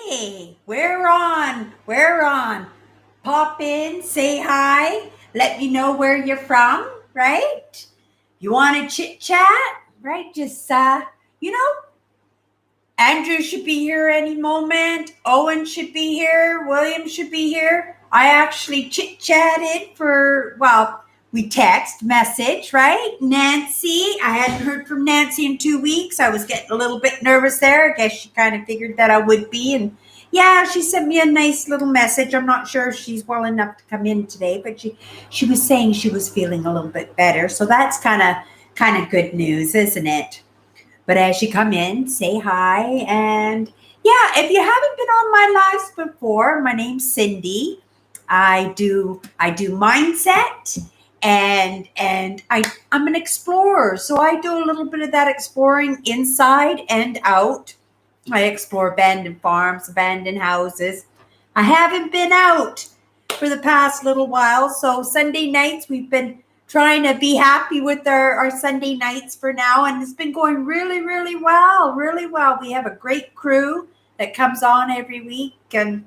Hey, we're on. We're on. Pop in, say hi, let me know where you're from, right? You want to chit chat, right? Just, you know, Andrew should be here any moment. Owen should be here. William should be here. I actually chit chatted we text message, right? Nancy, I hadn't heard from Nancy in 2 weeks. I was getting a little bit nervous there. I guess she kind of figured that I would be. And yeah, she sent me a nice little message. I'm not sure if she's well enough to come in today, but she was saying she was feeling a little bit better. So that's kind of good news, isn't it? But as you come in, say hi. And yeah, if you haven't been on my lives before, my name's Cindy. I do mindset and I'm an explorer. So I do a little bit of that exploring inside and out. I explore abandoned farms, abandoned houses. I haven't been out for the past little while. So Sunday nights we've been trying to be happy with our Sunday nights for now. And it's been going really, really well, really well. We have a great crew that comes on every week. And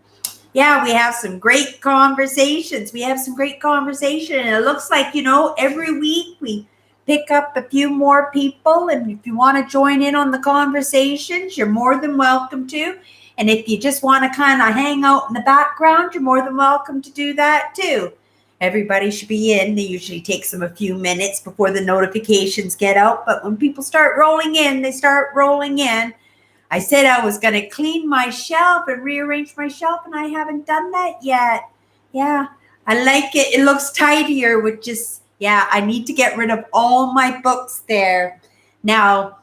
yeah, we have some great conversations. And it looks like, every week we pick up a few more people. And if you want to join in on the conversations, you're more than welcome to. And if you just want to kind of hang out in the background, you're more than welcome to do that too. Everybody should be in. They usually takes them a few minutes before the notifications get out. But when people start rolling in, they start rolling in. I said I was going to clean my shelf and rearrange my shelf, and I haven't done that yet. Yeah, I like it. It looks tidier with I need to get rid of all my books there. Now,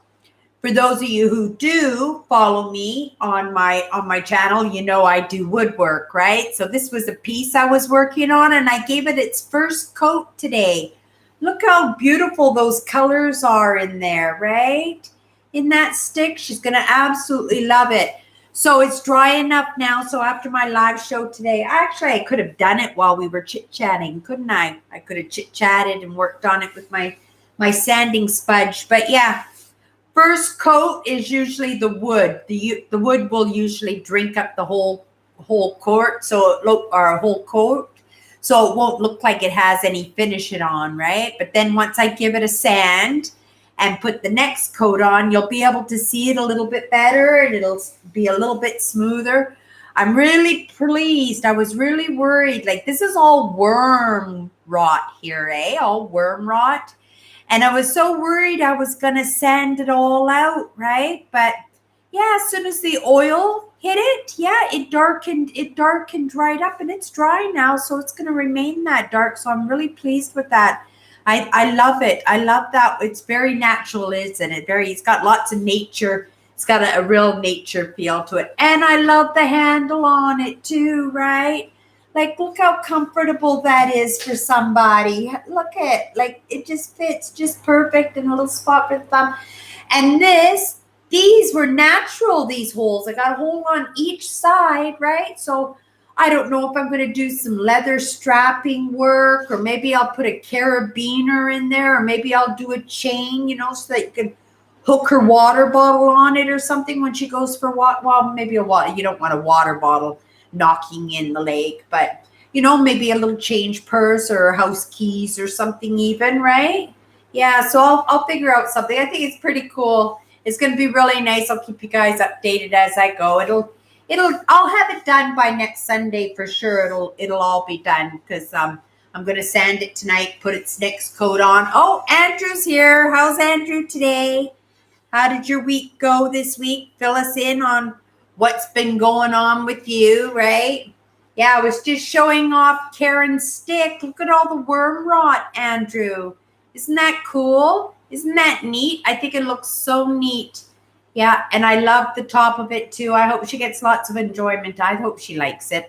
for those of you who do follow me on my channel, I do woodwork, right? So this was a piece I was working on, and I gave it its first coat today. Look how beautiful those colors are in there, right? In that stick, she's going to absolutely love it. So it's dry enough now. So after my live show today, I could have done it while we were chit-chatting, couldn't I? I could have chit-chatted and worked on it with my sanding sponge. But yeah, first coat is usually the wood. The wood will usually drink up the whole coat, so it won't look like it has any finishing on, right? But then once I give it a sand and put the next coat on, you'll be able to see it a little bit better and it'll be a little bit smoother. I'm really pleased. I was really worried. Like, this is all worm rot here, all worm rot. And I was so worried I was going to sand it all out, right? But yeah, as soon as the oil hit it, it darkened right up, and it's dry now. So it's going to remain that dark. So I'm really pleased with that. I love it. I love that. It's very natural, isn't it? It's got lots of nature. It's got a real nature feel to it. And I love the handle on it too, right? Like, look how comfortable that is for somebody. Look at, it just fits just perfect in a little spot for the thumb. And these were natural, these holes. I got a hole on each side, right? So I don't know if I'm going to do some leather strapping work, or maybe I'll put a carabiner in there, or maybe I'll do a chain, so that you can hook her water bottle on it or something when she goes for water. Well, maybe you don't want a water bottle knocking in the lake, but maybe a little change purse or house keys or something even, right? Yeah, so I'll figure out something. I think it's pretty cool. It's going to be really nice. I'll keep you guys updated as I go. I'll have it done by next Sunday for sure. It'll all be done because I'm going to sand it tonight, put its next coat on. Oh, Andrew's here. How's Andrew today? How did your week go this week? Fill us in on what's been going on with you, right? Yeah, I was just showing off Karen's stick. Look at all the worm rot, Andrew. Isn't that cool? Isn't that neat? I think it looks so neat. Yeah, and I love the top of it too. I hope she gets lots of enjoyment. I hope she likes it.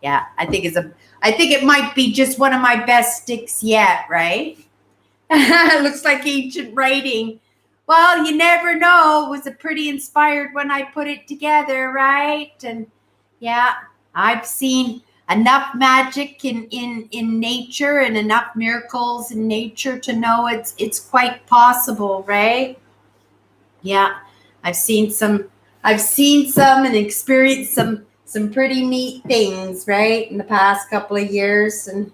Yeah, I think it might be just one of my best sticks yet, right? It looks like ancient writing. Well, you never know. It was a pretty inspired when I put it together, right? And yeah, I've seen enough magic in nature and enough miracles in nature to know it's quite possible, right? Yeah, I've seen some I've seen some and experienced some pretty neat things, right, in the past couple of years. And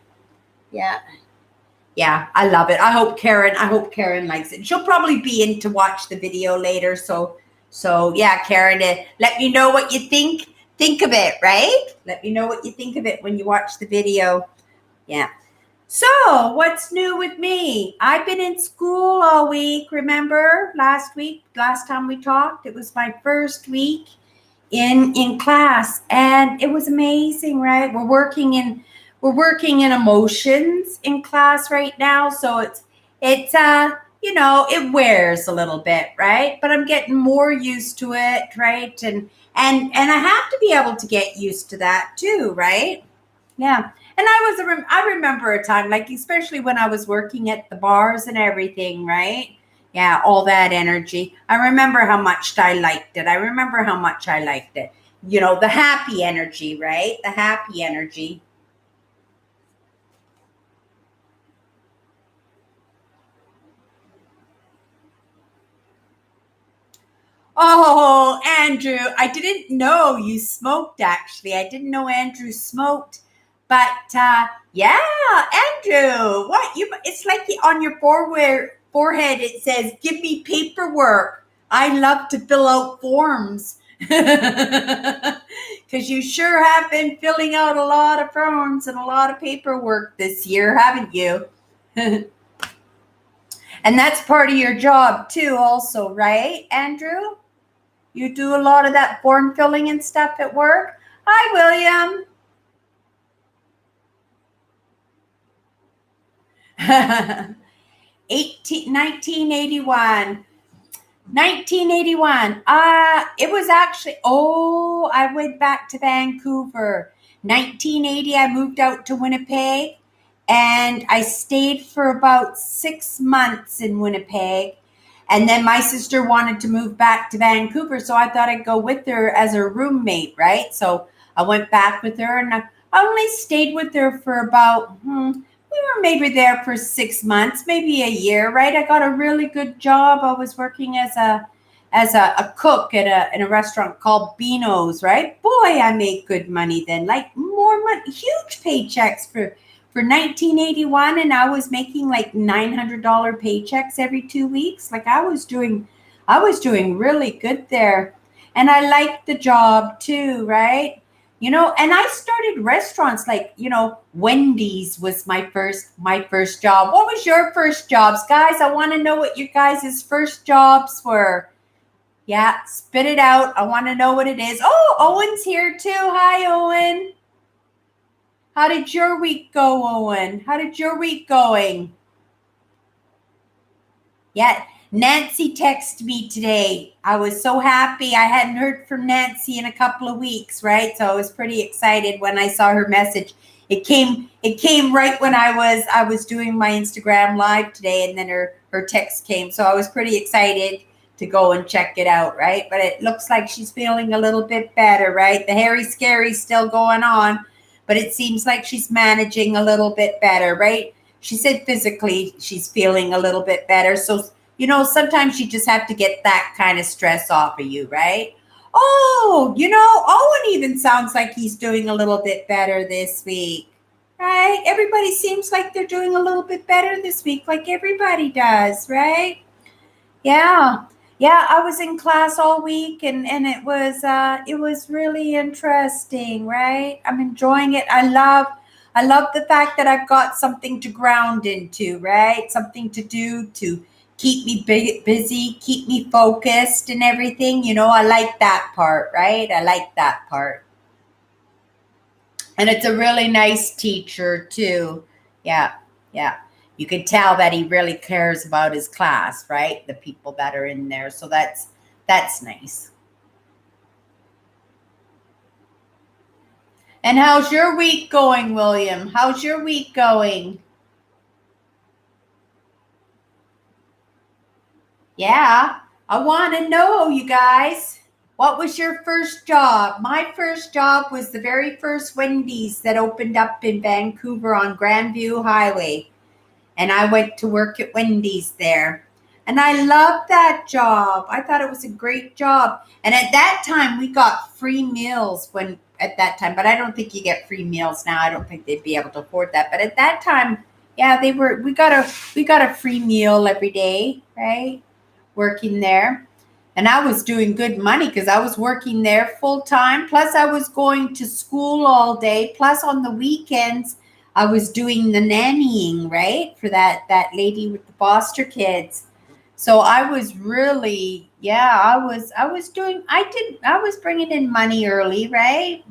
yeah. Yeah, I love it. I hope Karen likes it. She'll probably be in to watch the video later. So yeah, Karen, let me know what you think of it, right? Let me know what you think of it when you watch the video. Yeah. So, what's new with me? I've been in school all week. Remember last time we talked, it was my first week in class, and it was amazing, right? We're working in emotions in class right now, so it wears a little bit, right? But I'm getting more used to it, right? And I have to be able to get used to that too, right? Yeah. And I remember a time, like, especially when I was working at the bars and everything, right? Yeah, all that energy. I remember how much I liked it. I remember how much I liked it. The happy energy, right? The happy energy. Oh, Andrew, I didn't know you smoked, actually. I didn't know Andrew smoked. But yeah, Andrew, it's like on your forehead it says, "Give me paperwork. I love to fill out forms." Because you sure have been filling out a lot of forms and a lot of paperwork this year, haven't you? And that's part of your job too, also, right, Andrew? You do a lot of that form filling and stuff at work? Hi, William. 1981. 1981. It was actually, I went back to Vancouver. 1980, I moved out to Winnipeg, and I stayed for about 6 months in Winnipeg. And then my sister wanted to move back to Vancouver, so I thought I'd go with her as her roommate, right? So I went back with her, and I only stayed with her for about, we were maybe there for 6 months, maybe a year, right? I got a really good job. I was working as a cook at in a restaurant called Beano's, right? Boy, I made good money then, like more money, huge paychecks for 1981, and I was making like $900 paychecks every 2 weeks. Like I was doing really good there, and I liked the job too, right? And I started restaurants, like, Wendy's was my first job. What was your first jobs, guys? I want to know what your guys' first jobs were. Yeah, spit it out. I want to know what it is. Oh, Owen's here too. Hi, Owen. How did your week go, Owen? How did your week going? Yeah, Nancy texted me today. I was so happy. I hadn't heard from Nancy in a couple of weeks, right? So I was pretty excited when I saw her message. It came right when I was doing my Instagram live today, and then her text came. So I was pretty excited to go and check it out, right? But it looks like she's feeling a little bit better, right? The hairy scary's still going on, but it seems like she's managing a little bit better, right? She said physically she's feeling a little bit better. So, sometimes you just have to get that kind of stress off of you, right? Oh, Owen even sounds like he's doing a little bit better this week, right? Everybody seems like they're doing a little bit better this week, like everybody does, right? Yeah. Yeah, I was in class all week, and it was really interesting, right? I'm enjoying it. I love the fact that I've got something to ground into, right? Something to do to keep me busy, keep me focused and everything. I like that part, right? I like that part. And it's a really nice teacher too. Yeah, yeah. You can tell that he really cares about his class, right? The people that are in there. So that's nice. And how's your week going, William? How's your week going? Yeah, I want to know, you guys. What was your first job? My first job was the very first Wendy's that opened up in Vancouver on Grandview Highway. And I went to work at Wendy's there. And I loved that job. I thought it was a great job. And at that time, we got free meals at that time, but I don't think you get free meals now. I don't think they'd be able to afford that. But at that time, yeah, we got a free meal every day, right? Working there. And I was doing good money because I was working there full time. Plus, I was going to school all day. Plus, on the weekends, I was doing the nannying, right, for that lady with the foster kids. So I was really, yeah, I was bringing in money early, right?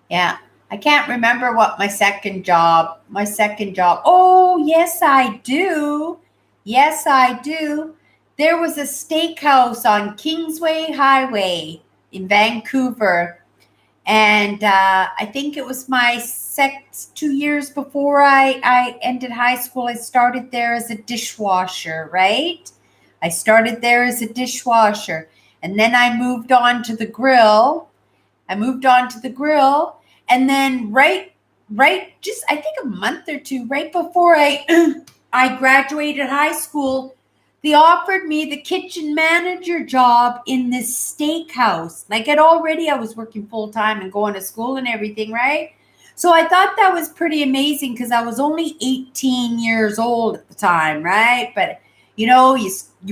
Yeah. I can't remember what my second job. Oh, yes, I do. Yes, I do. There was a steakhouse on Kingsway Highway in Vancouver. And I think it was my 2 years before I ended high school. I started there as a dishwasher, right? I started there as a dishwasher. And then I moved on to the grill, and then right, just I think a month or two right before I I graduated high school, they offered me the kitchen manager job in this steakhouse. Like it already, I was working full time and going to school and everything, right? So I thought that was pretty amazing because I was only 18 years old at the time, right? But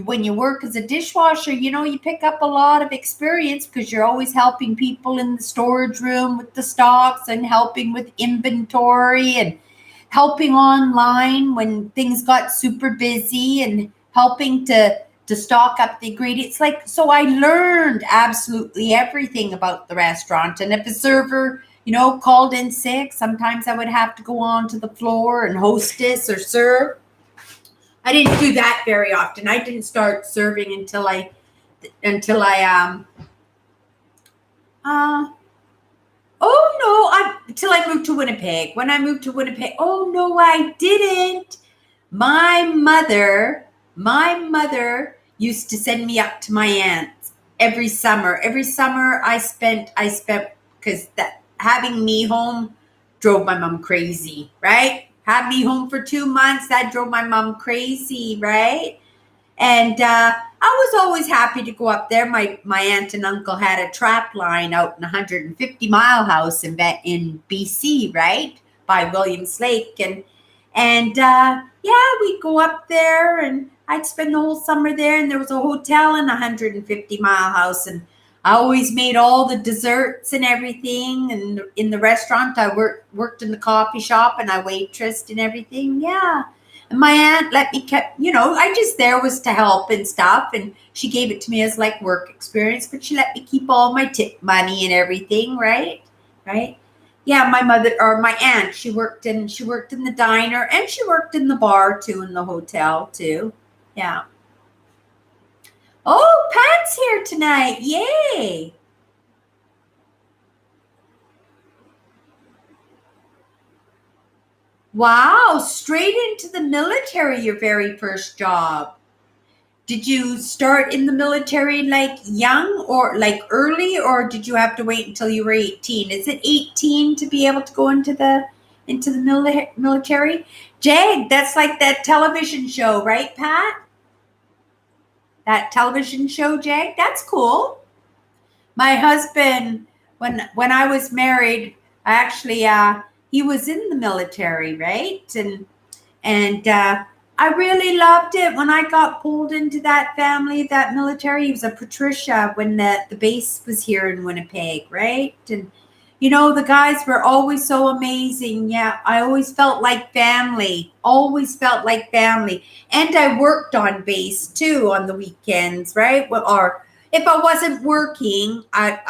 when you work as a dishwasher, you pick up a lot of experience because you're always helping people in the storage room with the stocks and helping with inventory and helping online when things got super busy and helping to stock up the ingredients. Like, so I learned absolutely everything about the restaurant. And if a server, called in sick, sometimes I would have to go on to the floor and hostess or serve. I didn't do that very often. I didn't start serving until I uh oh no, until I moved to Winnipeg. When I moved to Winnipeg, oh no, I didn't. My mother used to send me up to my aunt's every summer. Every summer I spent because that having me home drove my mom crazy, right? Had me home for 2 months, that drove my mom crazy, right? And I was always happy to go up there. My aunt and uncle had a trap line out in 150-mile house in BC, right, by Williams Lake, and yeah, we'd go up there, and I'd spend the whole summer there. And there was a hotel in a 150-mile house, and I always made all the desserts and everything. And in the restaurant, I worked in the coffee shop, and I waitressed and everything. Yeah. And my aunt let me I just there was to help and stuff. And she gave it to me as like work experience, but she let me keep all my tip money and everything. Right. Right. Yeah. My aunt, she worked in the diner, and she worked in the bar too, in the hotel too. Yeah. Oh, Pat's here tonight. Yay. Wow. Straight into the military, your very first job. Did you start in the military like young or like early, or did you have to wait until you were 18? Is it 18 to be able to go into the military? Jag, that's like that television show, right, Pat? That television show, Jag? That's cool. My husband, when I was married, I actually he was in the military, right? And I really loved it when I got pulled into that family, that military. He was a Patricia when the base was here in Winnipeg, right? And the guys were always so amazing. Yeah, I always felt like family. Always felt like family. And I worked on base too on the weekends, right? Or if I wasn't working, at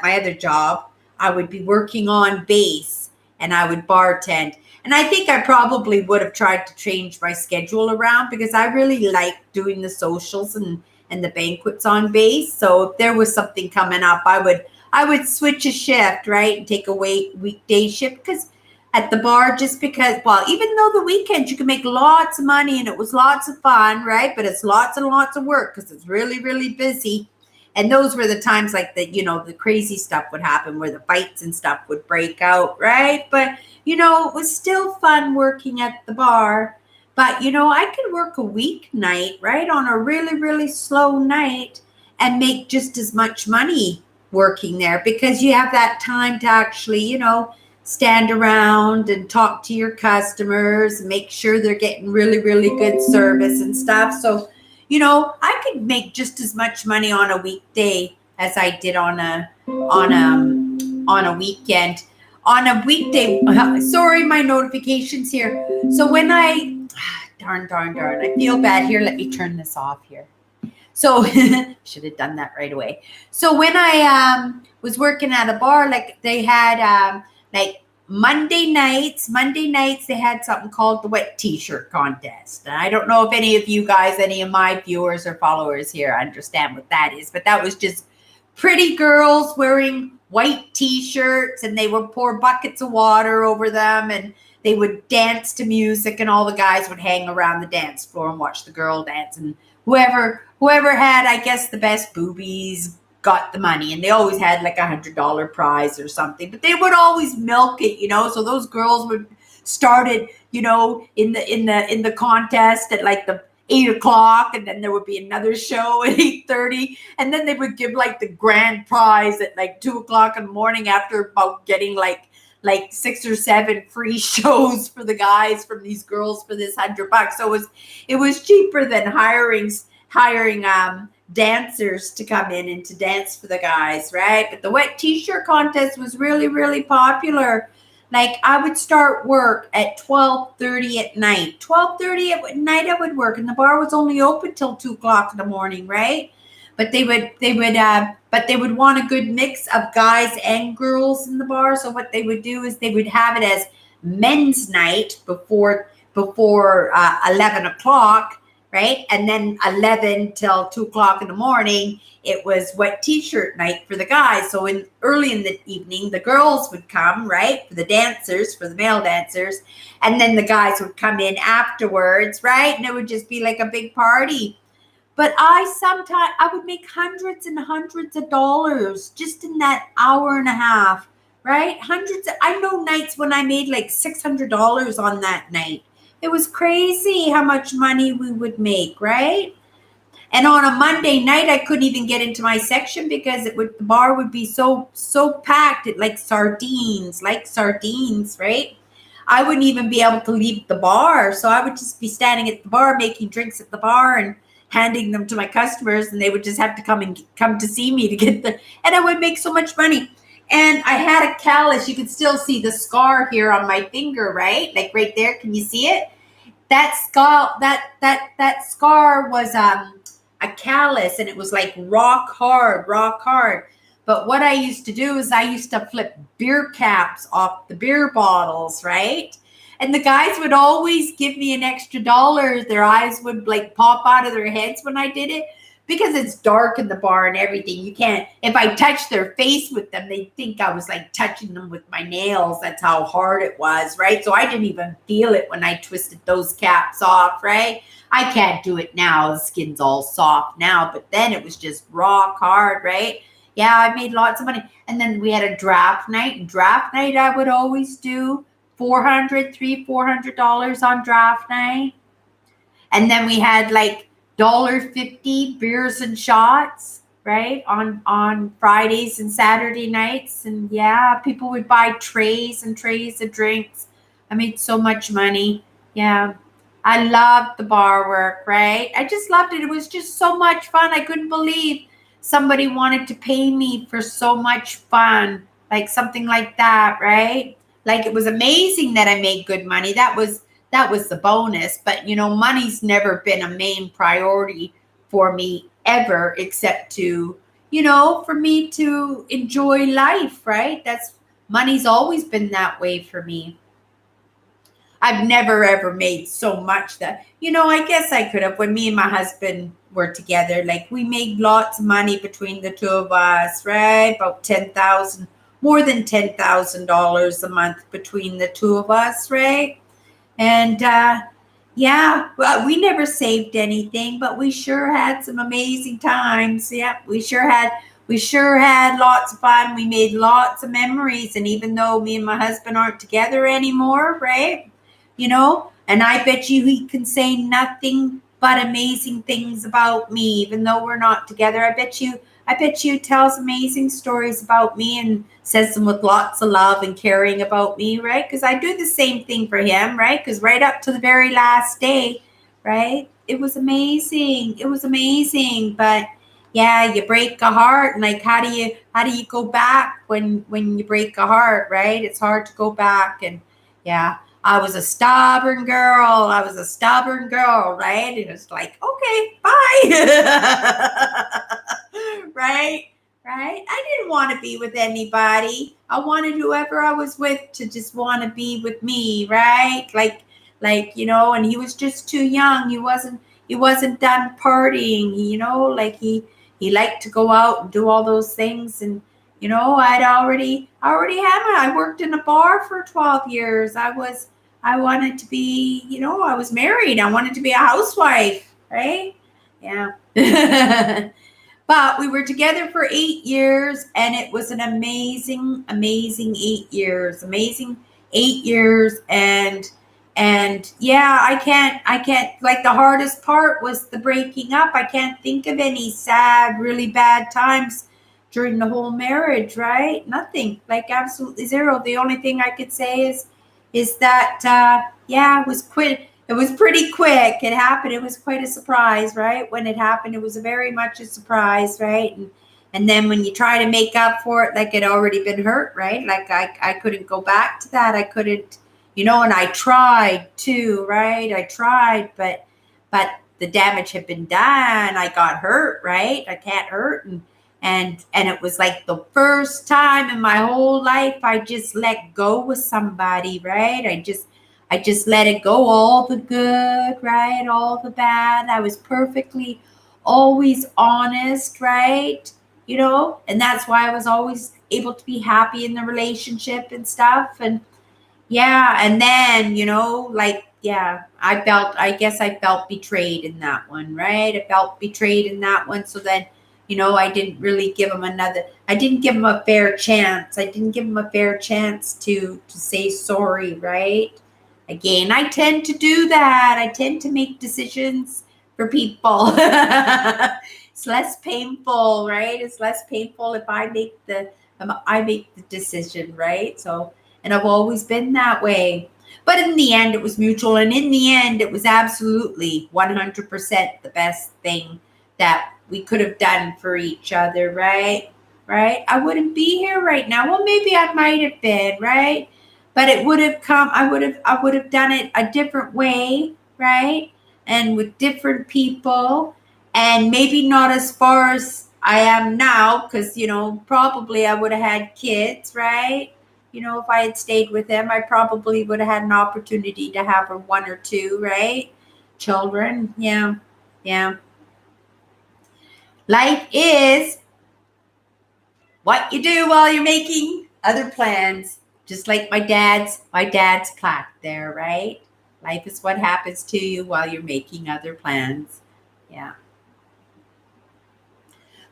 my other job, I would be working on base, and I would bartend. And I think I probably would have tried to change my schedule around because I really like doing the socials and the banquets on base. So if there was something coming up, I would switch a shift, right, and take a weekday shift because at the bar, just because, well, even though the weekends you can make lots of money and it was lots of fun, right, but it's lots and lots of work because it's really, really busy. And those were the times like the crazy stuff would happen where the fights and stuff would break out, right? But, it was still fun working at the bar. But, I could work a weeknight, right, on a really, really slow night and make just as much money working there because you have that time to actually, stand around and talk to your customers and make sure they're getting really, really good service and stuff. So, I could make just as much money on a weekday as I did on a weekend. On a weekday, sorry, my notifications here. So when darn, I feel bad here. Let me turn this off here. So should have done that right away. So when I was working at a bar, like they had like Monday nights they had something called the wet t-shirt contest. And I don't know if any of you guys, any of my viewers or followers here understand what that is, but that was just pretty girls wearing white t-shirts, and they would pour buckets of water over them, and they would dance to music, and all the guys would hang around the dance floor and watch the girl dance, and whoever had, I guess, the best boobies got the money. And they always had like $100 prize or something, but they would always milk it, so those girls would started, in the contest at like the 8:00, and then there would be another show at 8:30, and then they would give like the grand prize at like 2:00 in the morning after about getting like 6 or 7 free shows for the guys from these girls for this $100. So it was cheaper than hiring dancers to come in and to dance for the guys, right? But the wet t-shirt contest was really, really popular. Like I would start work at 12:30 at night. 12:30 at night I would work, and the bar was only open till 2:00 in the morning, right? But they would want a good mix of guys and girls in the bar. So what they would do is they would have it as men's night before 11:00, right? And then 11 till 2:00 in the morning, it was wet t-shirt night for the guys. So early in the evening, the girls would come, right? For the dancers, for the male dancers. And then the guys would come in afterwards, right? And it would just be like a big party. But I would make hundreds and hundreds of dollars just in that hour and a half, right? I know nights when I made like $600 on that night. It was crazy how much money we would make, right? And on a Monday night, I couldn't even get into my section because the bar would be so packed, like sardines, right? I wouldn't even be able to leave the bar. So I would just be standing at the bar, making drinks at the bar and handing them to my customers, and they would just have to come to see me to get and I would make so much money. And I had a callus. You can still see the scar here on my finger, right? Like right there. Can you see it? That scar was a callus, and it was like rock hard. But what I used to do is I used to flip beer caps off the beer bottles, right? And the guys would always give me an extra $1. Their eyes would like pop out of their heads when I did it, because it's dark in the bar and everything. You can't, if I touched their face with them, they'd think I was like touching them with my nails. That's how hard it was, right? So I didn't even feel it when I twisted those caps off, right? I can't do it now. The skin's all soft now, but then it was just rock hard, right? Yeah, I made lots of money. And then we had a draft night. Draft night, I would always do $400 on draft night. And then we had like $1.50 beers and shots, right? On Fridays and Saturday nights. And yeah, people would buy trays and trays of drinks. I made so much money. Yeah. I loved the bar work, right? I just loved it. It was just so much fun. I couldn't believe somebody wanted to pay me for so much fun, like something like that, right? Like it was amazing that I made good money. That was the bonus. But, money's never been a main priority for me ever, except to, for me to enjoy life, right? Money's always been that way for me. I've never, ever made so much that, I guess I could have. When me and my husband were together, like we made lots of money between the two of us, right? About more than $10,000 a month between the two of us, right? And yeah, well, we never saved anything, but we sure had some amazing times. Yeah, we sure had lots of fun. We made lots of memories. And even though me and my husband aren't together anymore, right? And I bet you he can say nothing but amazing things about me, even though we're not together. I bet you tells amazing stories about me and says them with lots of love and caring about me, right? Because I do the same thing for him, right? Because right up to the very last day, right? It was amazing. It was amazing. But yeah, you break a heart, and like how do you go back when you break a heart, right? It's hard to go back. And yeah, I was a stubborn girl. Right? And it's like, okay, bye. Right? Right? I didn't want to be with anybody. I wanted whoever I was with to just want to be with me, right? Like, and he was just too young. He wasn't done partying, like he liked to go out and do all those things. And I worked in a bar for 12 years. I wanted to be, I was married. I wanted to be a housewife, right? Yeah. But we were together for 8 years, and it was an amazing, amazing 8 years. Amazing 8 years. And yeah, I can't, like, the hardest part was the breaking up. I can't think of any sad, really bad times during the whole marriage, right? Nothing, like absolutely zero. The only thing I could say is that yeah, it was pretty quick. It happened. It was quite a surprise, right? When it happened, it was very much a surprise, right? And then when you try to make up for it, like it already been hurt, right? Like I couldn't go back to that. I couldn't, and I tried to, right? I tried, but the damage had been done. I got hurt, right? I can't hurt. And it was like the first time in my whole life I just let go with somebody, right? I just let it go, all the good, right? All the bad. I was perfectly always honest, right? And that's why I was always able to be happy in the relationship and stuff. And yeah, and then, like, yeah, I guess I felt betrayed in that one, right? I felt betrayed in that one. So then, I didn't really give him I didn't give him a fair chance. I didn't give him a fair chance to say sorry, right? Again, I tend to do that. I tend to make decisions for people. It's less painful, right? It's less painful if I make the decision, right? So, and I've always been that way. But in the end, it was mutual. And in the end, it was absolutely 100% the best thing that we could have done for each other, right? Right? I wouldn't be here right now. Well, maybe I might have been, right? But it would have come, I would have done it a different way, right? And with different people, and maybe not as far as I am now, because, probably I would have had kids, right? If I had stayed with him, I probably would have had an opportunity to have one or two, right? Children. Yeah. Yeah. Life is what you do while you're making other plans. Just like my dad's plaque there, right? Life is what happens to you while you're making other plans. Yeah.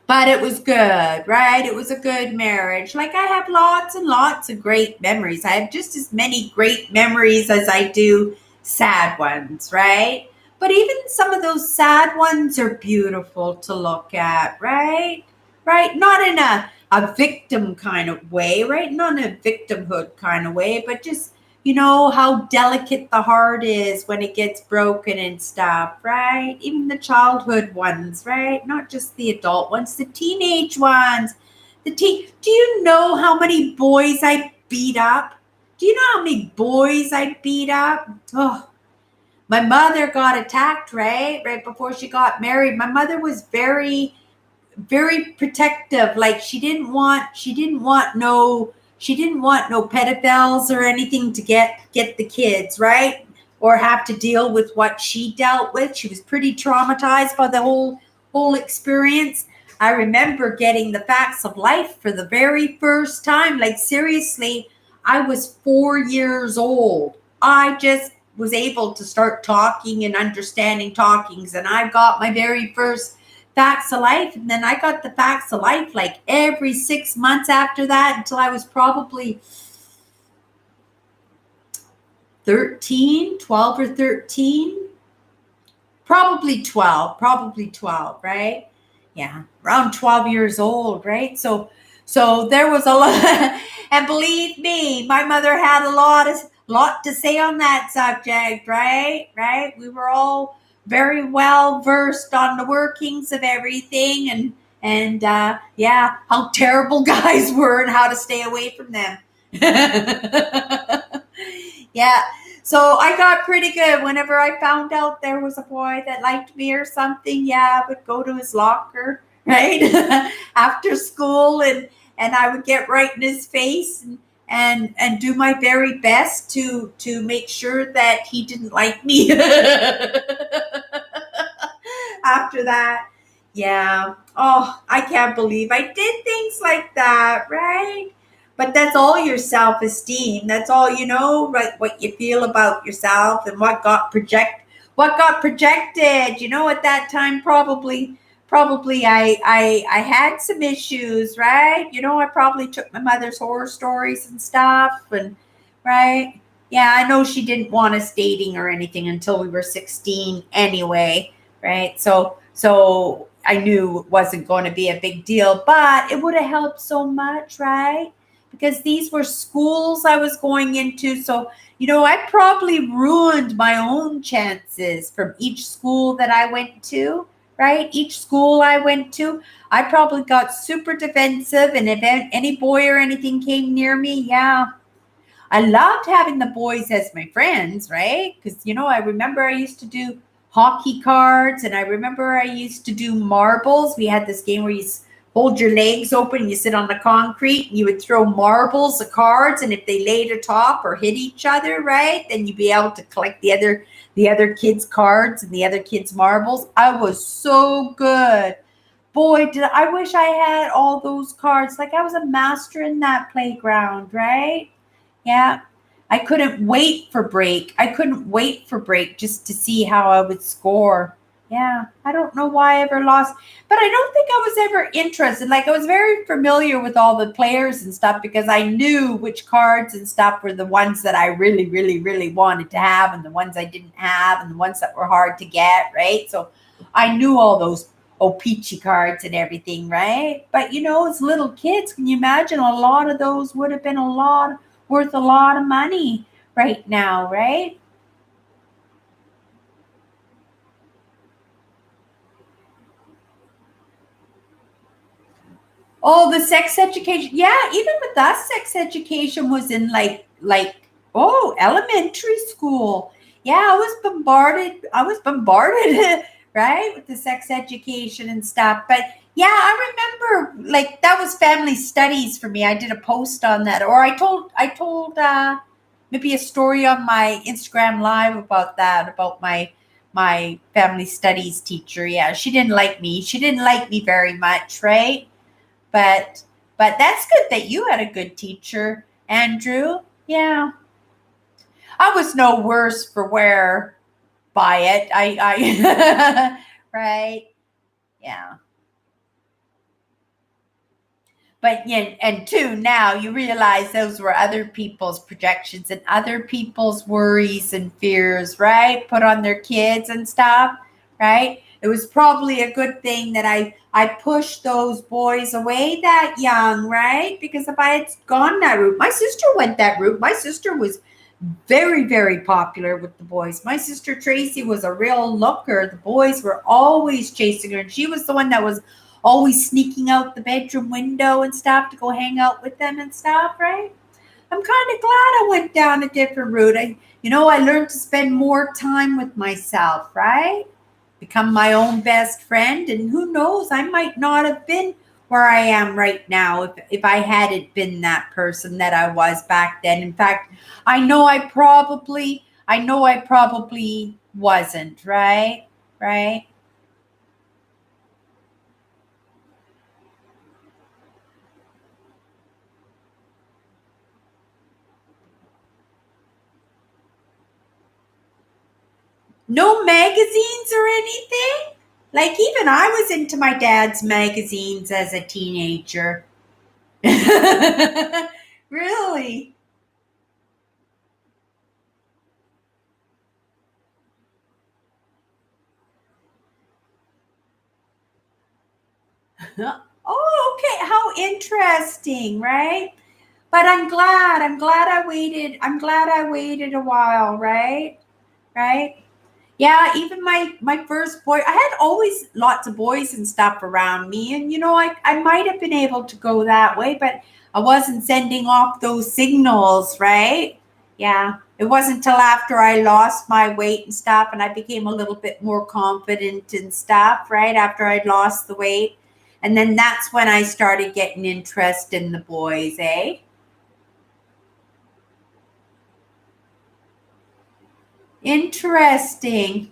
But it was good, right? It was a good marriage. Like, I have lots and lots of great memories. I have just as many great memories as I do sad ones, right? But even some of those sad ones are beautiful to look at, right? Right? Not in a victim kind of way, right? Not in a victimhood kind of way, but just, how delicate the heart is when it gets broken and stuff, right? Even the childhood ones, right? Not just the adult ones, the teenage ones. Do you know how many boys I beat up? Do you know how many boys I beat up? Oh, my mother got attacked, right? Right before she got married. My mother was very, very protective. Like, she didn't want no pedophiles or anything to get the kids, right? Or have to deal with what she dealt with. She was pretty traumatized by the whole experience. I remember getting the facts of life for the very first time. Like, seriously, I was 4 years old. I just was able to start talking and understanding talkings, and I got my very first facts of life. And then I got the facts of life like every 6 months after that, until I was probably 12 or 13. Probably 12, right? Yeah, around 12 years old, right? So there was a lot, and believe me, my mother had a lot to say on that subject, right? Right? We were all very well versed on the workings of everything, and yeah, how terrible guys were and how to stay away from them. Yeah. So I got pretty good. Whenever I found out there was a boy that liked me or something, yeah, I would go to his locker, right? After school, and I would get right in his face and do my very best to make sure that he didn't like me. After that. Yeah. Oh, I can't believe I did things like that, right? But that's all your self-esteem. That's all right? What you feel about yourself and what got projected. At that time, probably I had some issues, right? I probably took my mother's horror stories and stuff, and right. Yeah, I know she didn't want us dating or anything until we were 16 anyway, right? So I knew it wasn't going to be a big deal, but it would have helped so much, right? Because these were schools I was going into. So, I probably ruined my own chances from each school that I went to, right? Each school I went to, I probably got super defensive. And if any boy or anything came near me, yeah, I loved having the boys as my friends, right? Because, I remember I used to do hockey cards, and I remember I used to do marbles. We had this game where you hold your legs open, you sit on the concrete, and you would throw marbles, the cards, and if they laid atop or hit each other, right, then you'd be able to collect the other kids' cards and the other kids' marbles. I was so good. Boy, I wish I had all those cards. Like I was a master in that playground, right? Yeah. I couldn't wait for break. I couldn't wait for break just to see how I would score. Yeah. I don't know why I ever lost, but I don't think I was ever interested. Like I was very familiar with all the players and stuff because I knew which cards and stuff were the ones that I really, really, really wanted to have and the ones I didn't have and the ones that were hard to get, right? So I knew all those peachy cards and everything, right? But as little kids, can you imagine a lot of those would have been worth a lot of money right now, right? Oh, the sex education. Yeah, even with us, sex education was in elementary school. Yeah, I was bombarded. Right, with the sex education and stuff. But yeah, I remember like that was family studies for me. I did a post on that, or I told maybe a story on my Instagram live about that, about my family studies teacher. Yeah, she didn't like me. She didn't like me very much, right? But that's good that you had a good teacher, Andrew. Yeah. I was no worse for wear by it. I right. Yeah. But yeah, and two, now you realize those were other people's projections and other people's worries and fears, right? Put on their kids and stuff, right? It was probably a good thing that I pushed those boys away that young, right? Because if I had gone that route, my sister went that route. My sister was very, very popular with the boys. My sister Tracy was a real looker. The boys were always chasing her, and she was the one that was always sneaking out the bedroom window and stuff to go hang out with them and stuff, right? I'm kind of glad I went down a different route. I learned to spend more time with myself, right? Become my own best friend, and who knows, I might not have been where I am right now if I hadn't been that person that I was back then. In fact, I know I probably wasn't, right? Right? No magazines or anything? Like even I was into my dad's magazines as a teenager. Really? Oh, okay. How interesting, right? But I'm glad. I'm glad I waited. I'm glad I waited a while, right? Right? Yeah, even my first boy, I had always lots of boys and stuff around me, and I might have been able to go that way, but I wasn't sending off those signals, right? Yeah, it wasn't until after I lost my weight and stuff, and I became a little bit more confident and stuff, right? After I'd lost the weight, and then that's when I started getting interest in the boys, eh? Interesting.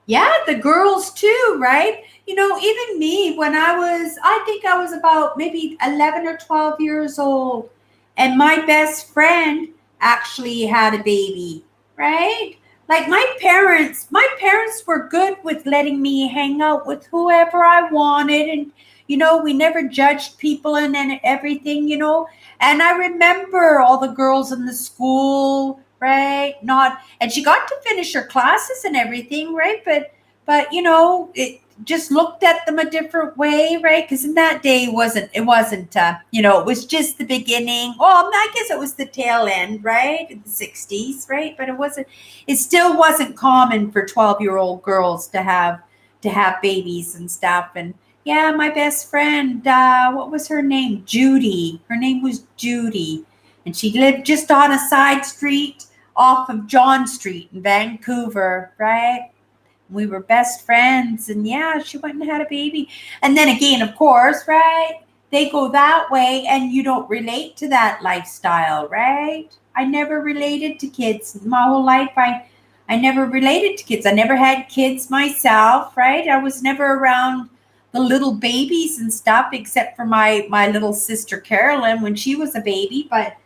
Yeah, the girls too, right? Even me, when I think I was about maybe 11 or 12 years old, and my best friend actually had a baby, right? Like my parents were good with letting me hang out with whoever I wanted. And, we never judged people and everything. And I remember all the girls in the school, right? Not and she got to finish her classes and everything, right? But it just looked at them a different way, right? Because in that day it was just the beginning. Well, I guess it was the tail end, right? In the 60s, right? But it still wasn't common for 12-year-old girls to have babies and stuff. And yeah, my best friend, what was her name? Judy. Her name was Judy. And she lived just on a side street off of John Street in Vancouver, right? We were best friends, and yeah, she went and had a baby. And then again, of course, right? They go that way, and you don't relate to that lifestyle, right? I never related to kids my whole life. I never related to kids. I never had kids myself, right? I was never around the little babies and stuff, except for my little sister Carolyn when she was a baby. But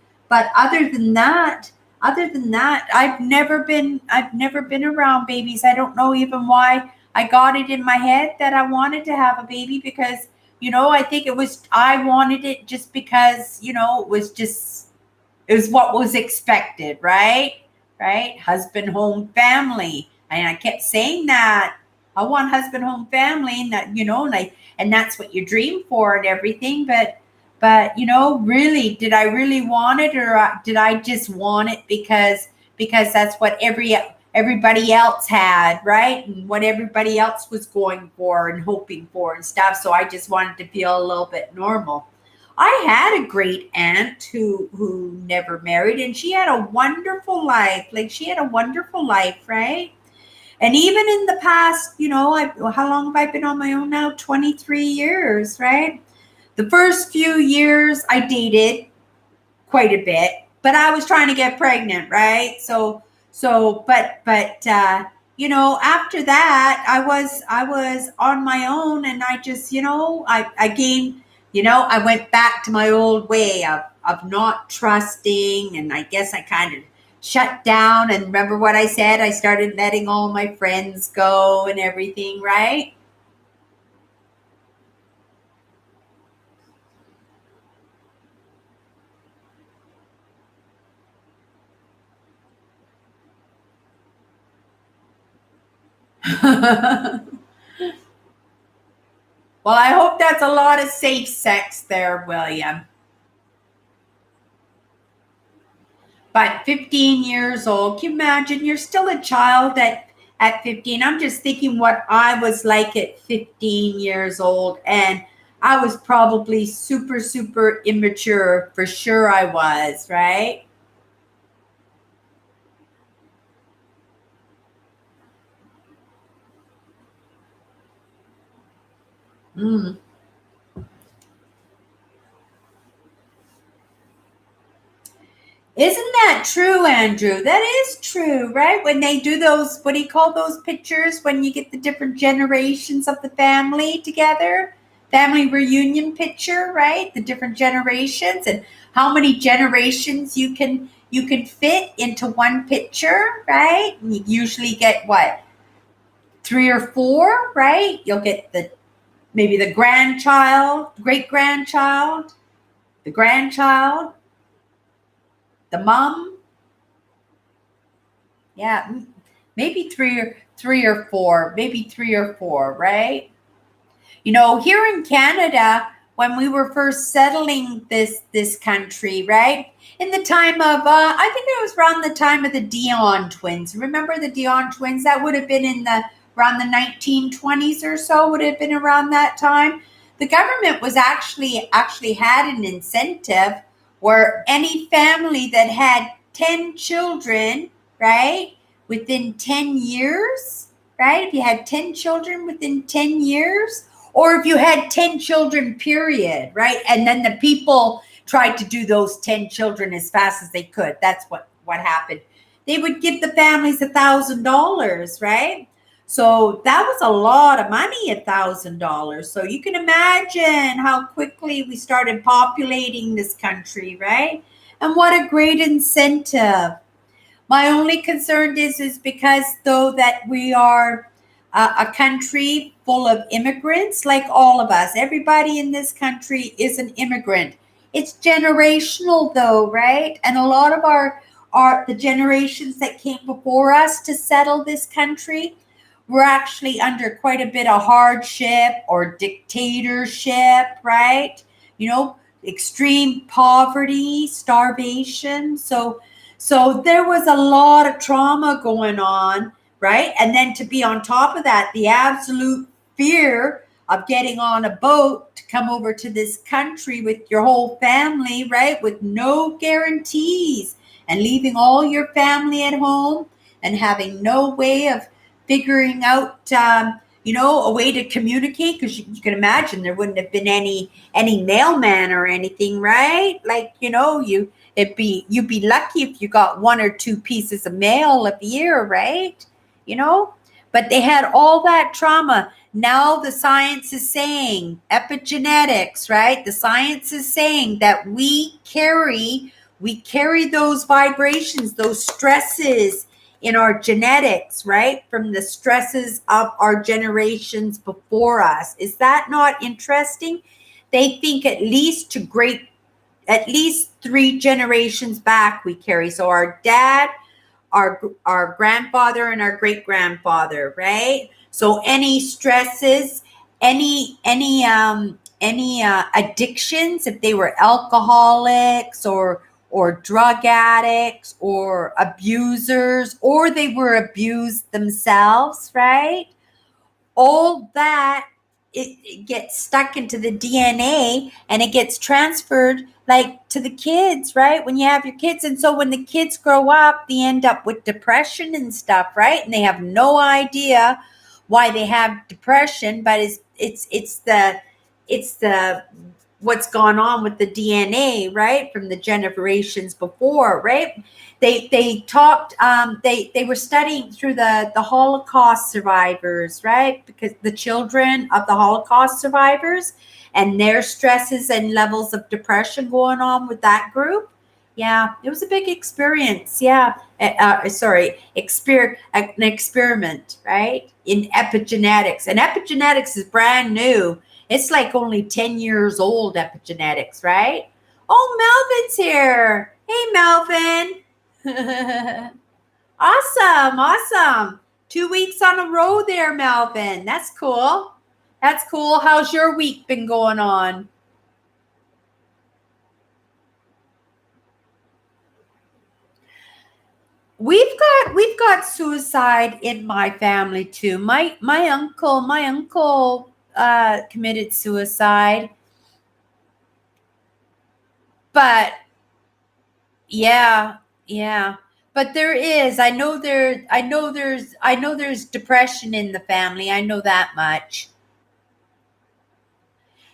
other than that, I've never been around babies. I don't know even why I got it in my head that I wanted to have a baby, because I think I wanted it just because it was what was expected, right? Right? Husband, home, family. And I kept saying that. I want husband, home, family, and and that's what you dream for and everything. But really, did I really want it, or did I just want it because that's what everybody else had, right? And what everybody else was going for and hoping for and stuff. So I just wanted to feel a little bit normal. I had a great aunt who never married, and she had a wonderful life. Like, she had a wonderful life, right? And even in the past, how long have I been on my own now? 23 years, right? The first few years I dated quite a bit, but I was trying to get pregnant, right? But after that, I was on my own, and I just, I gained, I went back to my old way of not trusting, and I guess I kind of shut down. And remember what I said? I started letting all my friends go and everything, right? Well, I hope that's a lot of safe sex there, William. But 15 years old, can you imagine? You're still a child at 15. I'm just thinking what I was like at 15 years old. And I was probably super, super immature. For sure I was, right? Mm. Isn't that true, Andrew? That is true, right? When they do those, what do you call those pictures when you get the different generations of the family together? Family reunion picture, right? The different generations, and how many generations you can fit into one picture, right? And you usually get what? Three or four, right? You'll get maybe the grandchild, great grandchild, the grandchild, the mom, Yeah, maybe three or four, maybe 3 or 4, right? You know, here in Canada, when we were first settling this country, right? In the time of, I think it was around the time of the Dion twins. Remember the Dion twins? That would have been in the around the 1920s or so. Would have been around that time. The government was actually had an incentive where any family that had 10 children, right, within 10 years, right? If you had 10 children within 10 years, or if you had 10 children, period, right? And then the people tried to do those 10 children as fast as they could. That's what happened. They would give the families $1,000, right? So that was a lot of money, $1,000. So you can imagine how quickly we started populating this country, right? And what a great incentive. My only concern is because though that we are a country full of immigrants, like all of us, everybody in this country is an immigrant. It's generational though, right? And a lot of our the generations that came before us to settle this country were actually under quite a bit of hardship or dictatorship, right? You know, extreme poverty, starvation. So there was a lot of trauma going on, right? And then to be on top of that, the absolute fear of getting on a boat to come over to this country with your whole family, right? With no guarantees, and leaving all your family at home and having no way of figuring out, a way to communicate, because you can imagine there wouldn't have been any mailman or anything, right? Like, you'd be lucky if you got 1 or 2 pieces of mail a year, right? You know, but they had all that trauma. Now the science is saying epigenetics, right? The science is saying that we carry those vibrations, those stresses in our genetics, right? From the stresses of our generations before us. Is that not interesting? They think at least 3 generations back we carry. So our dad, our grandfather, and our great grandfather, right? So any stresses, any addictions, if they were alcoholics or drug addicts or abusers, or they were abused themselves, right? All that, it gets stuck into the DNA and it gets transferred like to the kids, right? When you have your kids. And so when the kids grow up, they end up with depression and stuff, right? And they have no idea why they have depression, but it's the what's gone on with the DNA, right, from the generations before, right? They talked, they were studying through the Holocaust survivors, right? Because the children of the Holocaust survivors and their stresses and levels of depression going on with that group. Yeah, it was a big experience. Yeah, an experiment, right, in epigenetics. And epigenetics is brand new. It's like only 10 years old, epigenetics, right? Oh, Melvin's here. Hey, Melvin. Awesome, awesome. 2 weeks on a row there, Melvin. That's cool. That's cool. How's your week been going on? We've got suicide in my family too. My uncle committed suicide, but yeah, yeah. But there is. I know there's depression in the family. I know that much.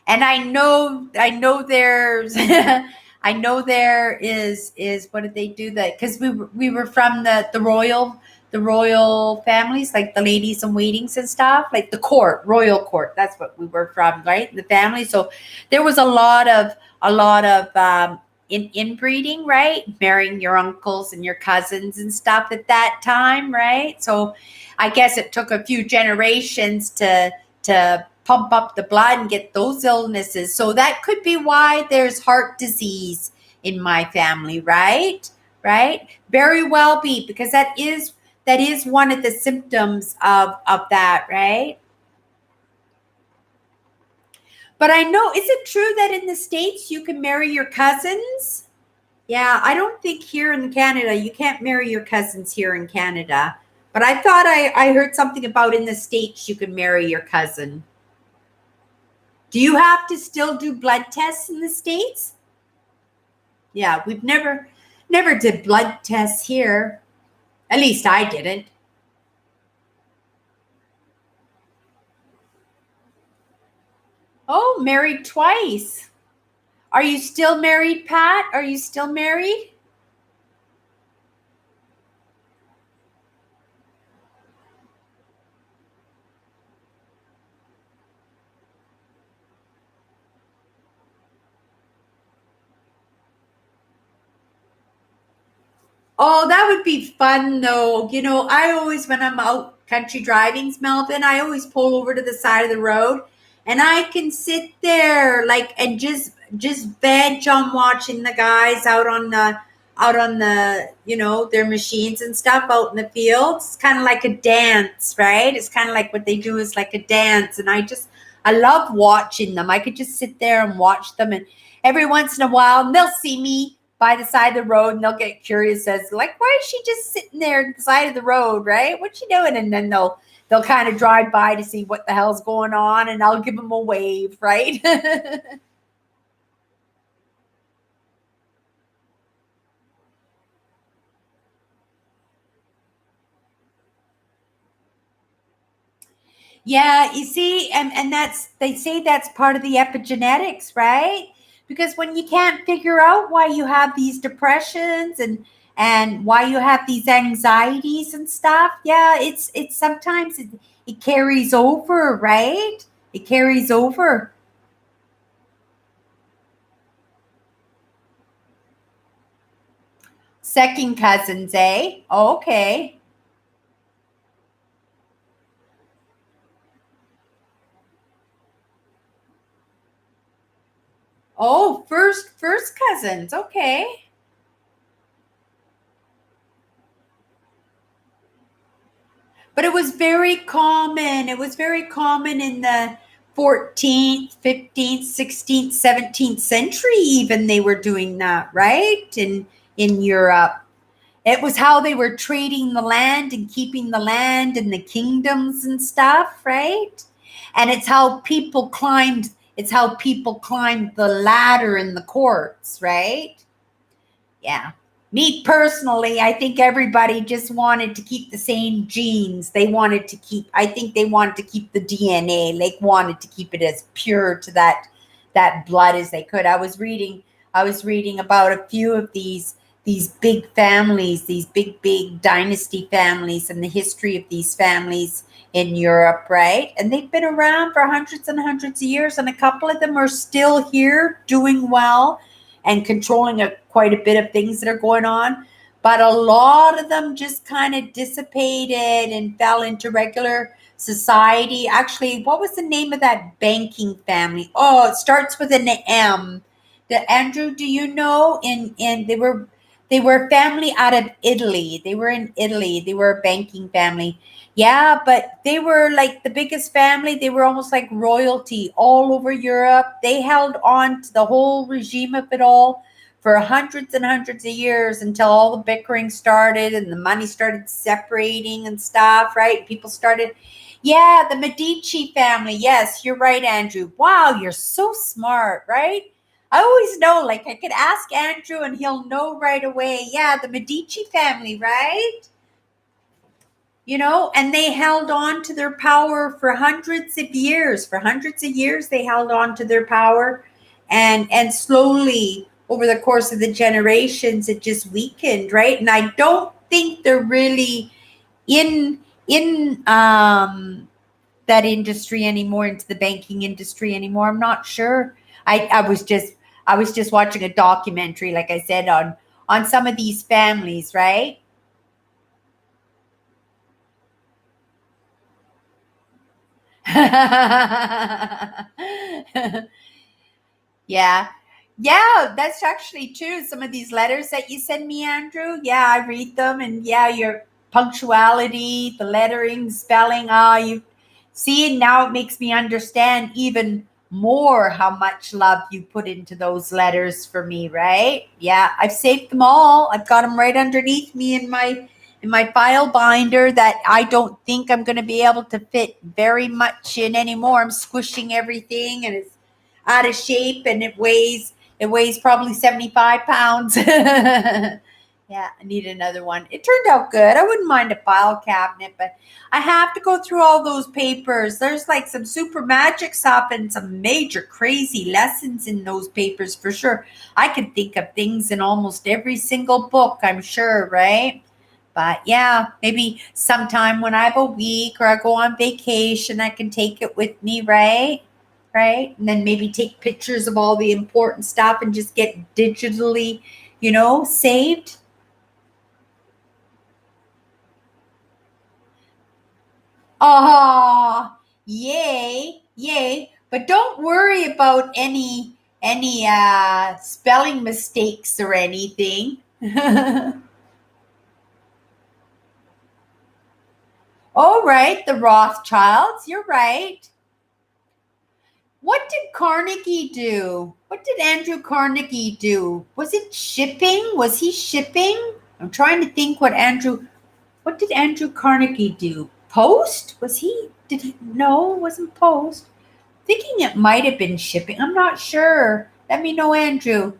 And I know there's I know there is what did they do that, because we were from the royal families, like the ladies in waitings and stuff, like the royal court. That's what we were from, right? The family. So there was a lot of inbreeding, right? Marrying your uncles and your cousins and stuff at that time, right? So I guess it took a few generations to pump up the blood and get those illnesses. So that could be why there's heart disease in my family, right? Right? Very well be, because that is one of the symptoms of that, right? But I know, is it true that in the States you can marry your cousins? Yeah, I don't think here in Canada you can't marry your cousins here in Canada. But I thought I heard something about in the States you can marry your cousin. Do you have to still do blood tests in the States? Yeah, we've never did blood tests here. At least I didn't. Oh, married twice. Are you still married, Pat? Are you still married? Oh, that would be fun though. You know, I always, when I'm out country driving, Melvin, I always pull over to the side of the road and I can sit there like and just veg on watching the guys out on the their machines and stuff out in the fields. It's kind of like a dance, right? It's kind of like what they do is like a dance, and I love watching them. I could just sit there and watch them, and every once in a while they'll see me by the side of the road and they'll get curious as like, why is she just sitting there at the side of the road, right? What's she doing? And then they'll kind of drive by to see what the hell's going on, and I'll give them a wave, right? Yeah, you see, and that's, they say that's part of the epigenetics, right? Because when you can't figure out why you have these depressions and why you have these anxieties and stuff, yeah, it's sometimes it carries over, right? It carries over. Second cousins, eh? Okay. Oh, first cousins. Okay. But it was very common. It was very common in the 14th, 15th, 16th, 17th century, even they were doing that, right? In Europe. It was how they were trading the land and keeping the land and the kingdoms and stuff, right? And it's how people climbed the ladder in the courts, right? Yeah. Me personally, I think everybody just wanted to keep the same genes. I think they wanted to keep the DNA, like wanted to keep it as pure to that blood as they could. I was reading about a few of these big families, these big dynasty families, and the history of these families in Europe, right? And they've been around for hundreds and hundreds of years, and a couple of them are still here doing well and controlling quite a bit of things that are going on. But a lot of them just kind of dissipated and fell into regular society. Actually, what was the name of that banking family? Oh, it starts with an M. Andrew, do you know? In they were a family out of Italy. They were in Italy. They were a banking family. Yeah, but they were like the biggest family. They were almost like royalty all over Europe. They held on to the whole regime of it all for hundreds and hundreds of years until all the bickering started and the money started separating and stuff, right? People started, yeah, the Medici family. Yes, you're right, Andrew. Wow, you're so smart, right? I always know, like I could ask Andrew and he'll know right away. Yeah, the Medici family, right? And they held on to their power for hundreds of years. For hundreds of years, they held on to their power, and slowly over the course of the generations, it just weakened, right? And I don't think they're really in that industry anymore, into the banking industry anymore. I'm not sure. I was just watching a documentary, like I said, on some of these families, right? Yeah. Yeah, that's actually true. Some of these letters that you send me, Andrew. Yeah, I read them, and yeah, you're punctuality, the lettering, spelling. You see, now it makes me understand even more how much love you put into those letters for me, right? Yeah, I've saved them all. I've got them right underneath me in my file binder that I don't think I'm going to be able to fit very much in anymore. I'm squishing everything and it's out of shape and it weighs probably 75 pounds. Yeah, I need another one. It turned out good. I wouldn't mind a file cabinet, but I have to go through all those papers. There's like some super magic stuff and some major crazy lessons in those papers for sure. I can think of things in almost every single book, I'm sure, right? But yeah, maybe sometime when I have a week or I go on vacation, I can take it with me, right? Right? And then maybe take pictures of all the important stuff and just get digitally, saved. Oh, yay, yay. But don't worry about any spelling mistakes or anything. All right, the Rothschilds, you're right. What did Carnegie do? What did Andrew Carnegie do? Was it shipping? Was he shipping? I'm trying to think what did Andrew Carnegie do? Post? Did he, no, it wasn't post. Thinking it might have been shipping. I'm not sure. Let me know, Andrew.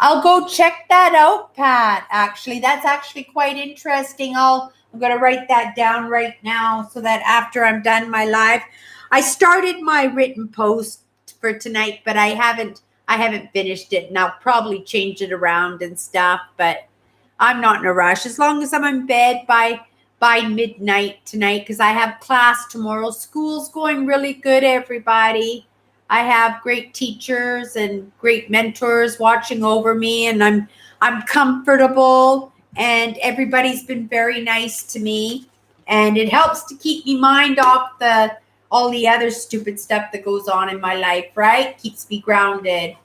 I'll go check that out, Pat. Actually, that's actually quite interesting. I'm going to write that down right now so that after I'm done my live, I started my written post for tonight, but I haven't finished it, and I'll probably change it around and stuff, but I'm not in a rush as long as I'm in bed by midnight tonight because I have class tomorrow. School's going really good, everybody. I have great teachers and great mentors watching over me, and I'm comfortable, and everybody's been very nice to me, and it helps to keep me mind off the all the other stupid stuff that goes on in my life, right? Keeps me grounded.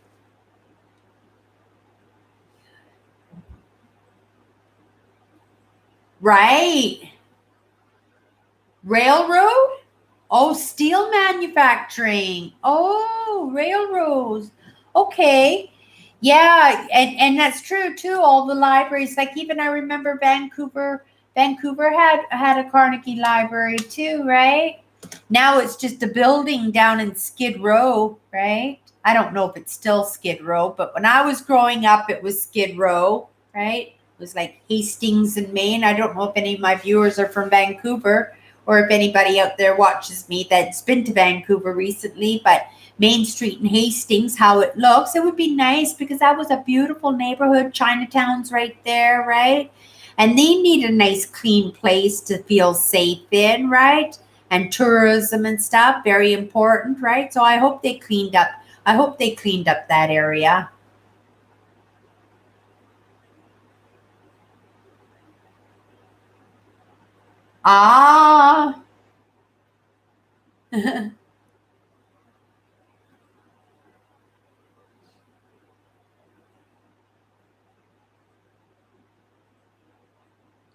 Right. Railroad? Oh, steel manufacturing. Oh, railroads. Okay. Yeah, and that's true too. All the libraries, like even I remember Vancouver had a Carnegie Library too, right? Now it's just a building down in Skid Row, right? I don't know if it's still Skid Row, but when I was growing up, it was Skid Row, right? It was like Hastings in Maine. I don't know if any of my viewers are from Vancouver or if anybody out there watches me that's been to Vancouver recently, but Main Street in Hastings, how it looks, it would be nice because that was a beautiful neighborhood. Chinatown's right there, right? And they need a nice clean place to feel safe in, right? And tourism and stuff, very important, right? So I hope they cleaned up that area. Ah.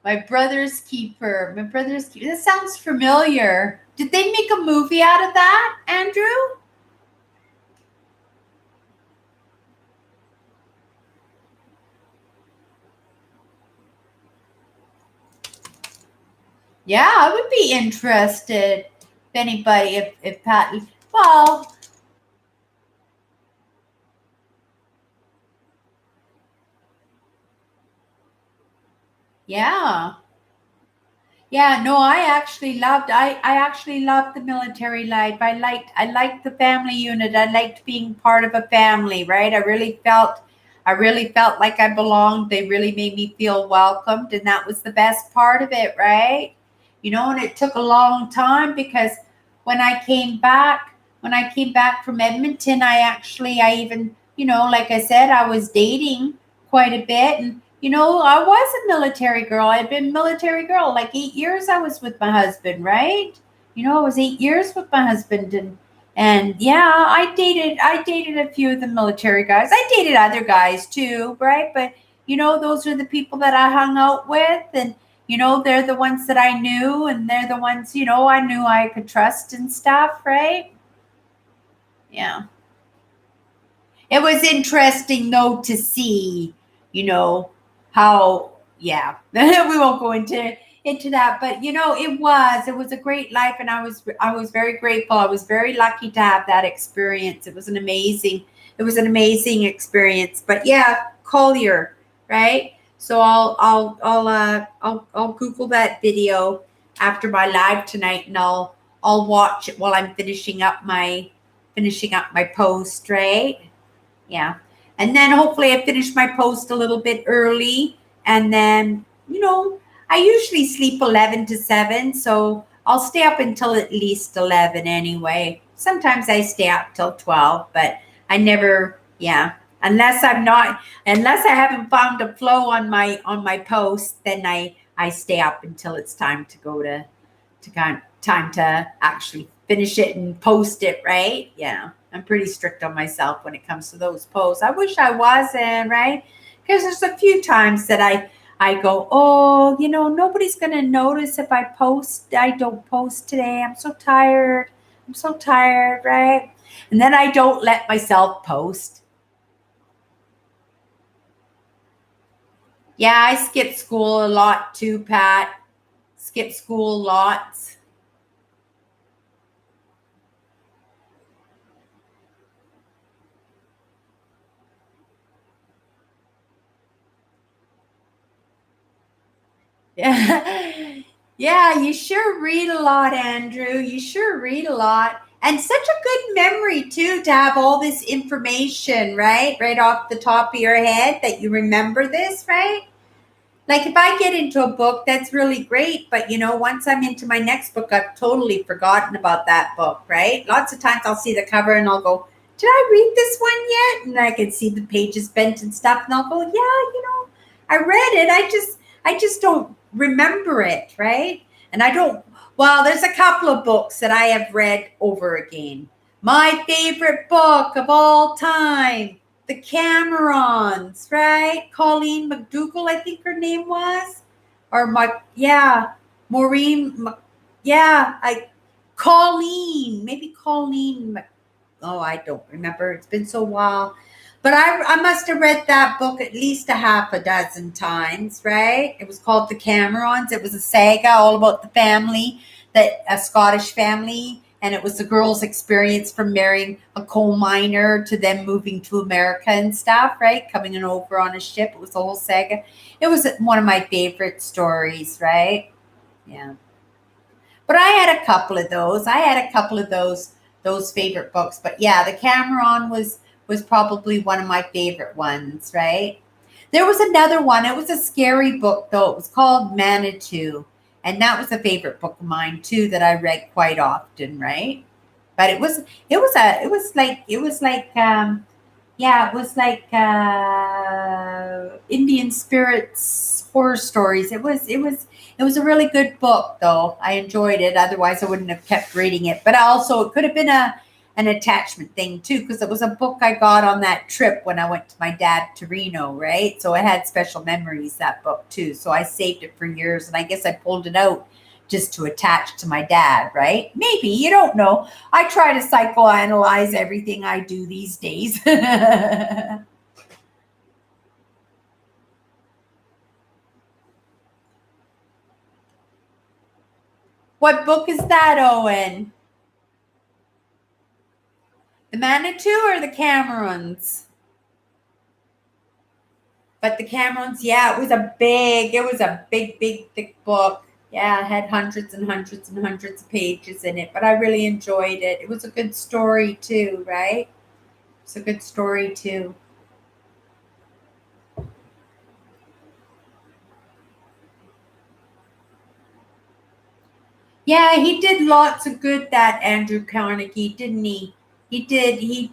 My brother's keeper. That sounds familiar. Did they make a movie out of that, Andrew? Yeah, I would be interested if anybody, if Pat, well, yeah. Yeah, no, I actually loved the military life. I liked the family unit. I liked being part of a family, right? I really felt like I belonged. They really made me feel welcomed, and that was the best part of it, right? And it took a long time because when I came back, when I came back from Edmonton, I even, like I said, I was dating quite a bit, and I was a military girl. I'd been military girl like 8 years. I was with my husband, right? I was 8 years with my husband, And yeah, I dated a few of the military guys. I dated other guys too, right? But those are the people that I hung out with, and they're the ones that I knew, and they're the ones I knew I could trust and stuff, right? Yeah. It was interesting though to see, how yeah. We won't go into that, but it was a great life, and I was very grateful. I was very lucky to have that experience. It was an amazing experience. But yeah, Collier, right? So I'll Google that video after my live tonight, and I'll watch it while I'm finishing up my post, right? Yeah. And then hopefully I finish my post a little bit early. And then, I usually sleep 11 to 7. So I'll stay up until at least 11 anyway. Sometimes I stay up till 12, but I never, yeah. Unless I haven't found a flow on my post, then I stay up until it's time to go time to actually finish it and post it, right? Yeah. I'm pretty strict on myself when it comes to those posts. I wish I wasn't, right? Because there's a few times that I go, oh, nobody's gonna notice if I don't post today. I'm so tired. I'm so tired, right? And then I don't let myself post. Yeah, I skip school a lot too, Pat. Skip school lots. Yeah. Yeah, you sure read a lot, Andrew. You sure read a lot. And such a good memory, too, to have all this information, right? Right off the top of your head that you remember this, right? Like if I get into a book, that's really great. But, once I'm into my next book, I've totally forgotten about that book, right? Lots of times I'll see the cover and I'll go, did I read this one yet? And I can see the pages bent and stuff. And I'll go, yeah, I read it. I just don't remember it, right? And I don't, well, there's a couple of books that I have read over again. My favorite book of all time, The Camerons, right? Colleen McDougall, I think her name was. Yeah, Maureen, yeah, maybe Colleen oh, I don't remember. It's been so while. But I must have read that book at least a half a dozen times, right? It was called The Camerons. It was a saga all about the family, a Scottish family, and it was the girl's experience from marrying a coal miner to them moving to America and stuff, right? Coming in over on a ship. It was a whole saga. It was one of my favorite stories, right? Yeah. But I had a couple of those. I had a couple of those favorite books. But yeah, the Cameron was probably one of my favorite ones, right? There was another one. It was a scary book though. It was called Manitou. And that was a favorite book of mine too that I read quite often, right? But it was like Indian spirits horror stories. It was a really good book, though. I enjoyed it. Otherwise, I wouldn't have kept reading it. But also, it could have been an attachment thing too, because it was a book I got on that trip when I went to my dad to Reno, right? So it had special memories, that book too. So I saved it for years, and I guess I pulled it out just to attach to my dad, right? Maybe, you don't know. I try to psychoanalyze everything I do these days. What book is that, Owen? The Manitou or the Camerons? But the Camerons, yeah, it was a big, thick book. Yeah, it had hundreds and hundreds and hundreds of pages in it, but I really enjoyed it. It was a good story too, right? It's a good story too. Yeah, he did lots of good, that Andrew Carnegie, didn't he? He did. He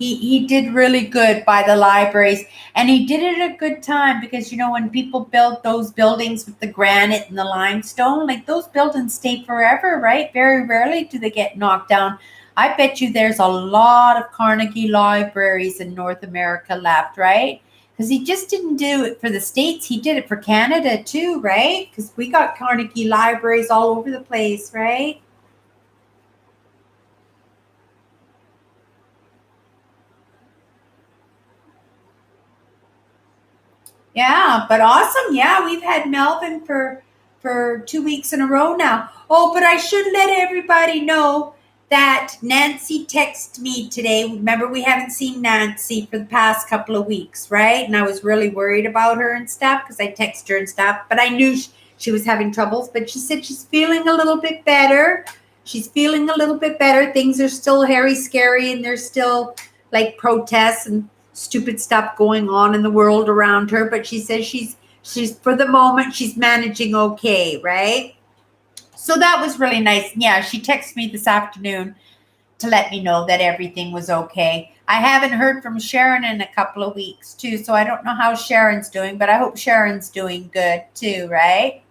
he did really good by the libraries, and he did it at a good time because when people build those buildings with the granite and the limestone, like those buildings stay forever, right? Very rarely do they get knocked down. I bet you there's a lot of Carnegie libraries in North America left, right? Because he just didn't do it for the States, he did it for Canada too, right? Because we got Carnegie libraries all over the place, right? Yeah, but awesome. Yeah, we've had Melvin for 2 weeks in a row now. Oh, but I should let everybody know that Nancy texted me today. Remember, we haven't seen Nancy for the past couple of weeks, right? And I was really worried about her and stuff because I texted her and stuff. But I knew she was having troubles. But she said she's feeling a little bit better. She's feeling a little bit better. Things are still hairy, scary, and there's still like protests and stupid stuff going on in the world around her, but she says she's for the moment she's managing okay, right? So that was really nice. Yeah, she texted me this afternoon to let me know that everything was okay. I haven't heard from Sharon in a couple of weeks too, so I don't know how Sharon's doing, but I hope Sharon's doing good too, right?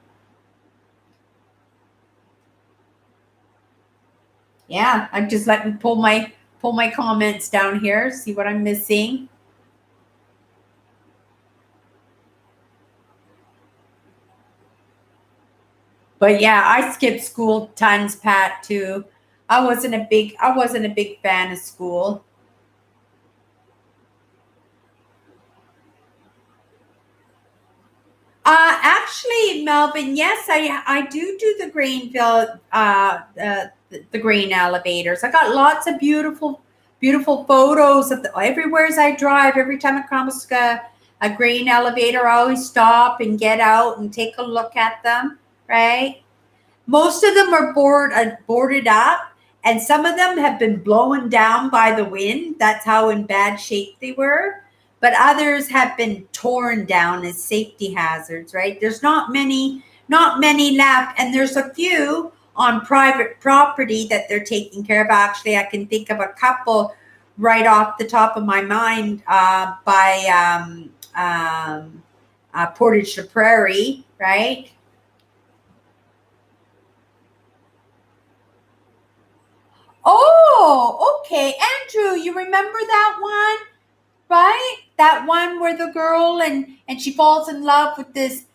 Yeah, I'm just letting me pull my comments down here, see what I'm missing. But yeah, I skipped school tons, Pat, too. I wasn't a big fan of school. Actually, Melvin, yes, I do the Greenville the grain elevators. I got lots of beautiful photos of everywhere as I drive. Every time I cross a grain elevator, I always stop and get out and take a look at them. Right? Most of them are boarded up, and some of them have been blown down by the wind. That's how in bad shape they were. But others have been torn down as safety hazards, right? There's not many left, and there's a few on private property that they're taking care of. Actually, I can think of a couple right off the top of my mind by Portage to Prairie, right? Oh, okay. Andrew, you remember that one, right? That one where the girl and she falls in love with this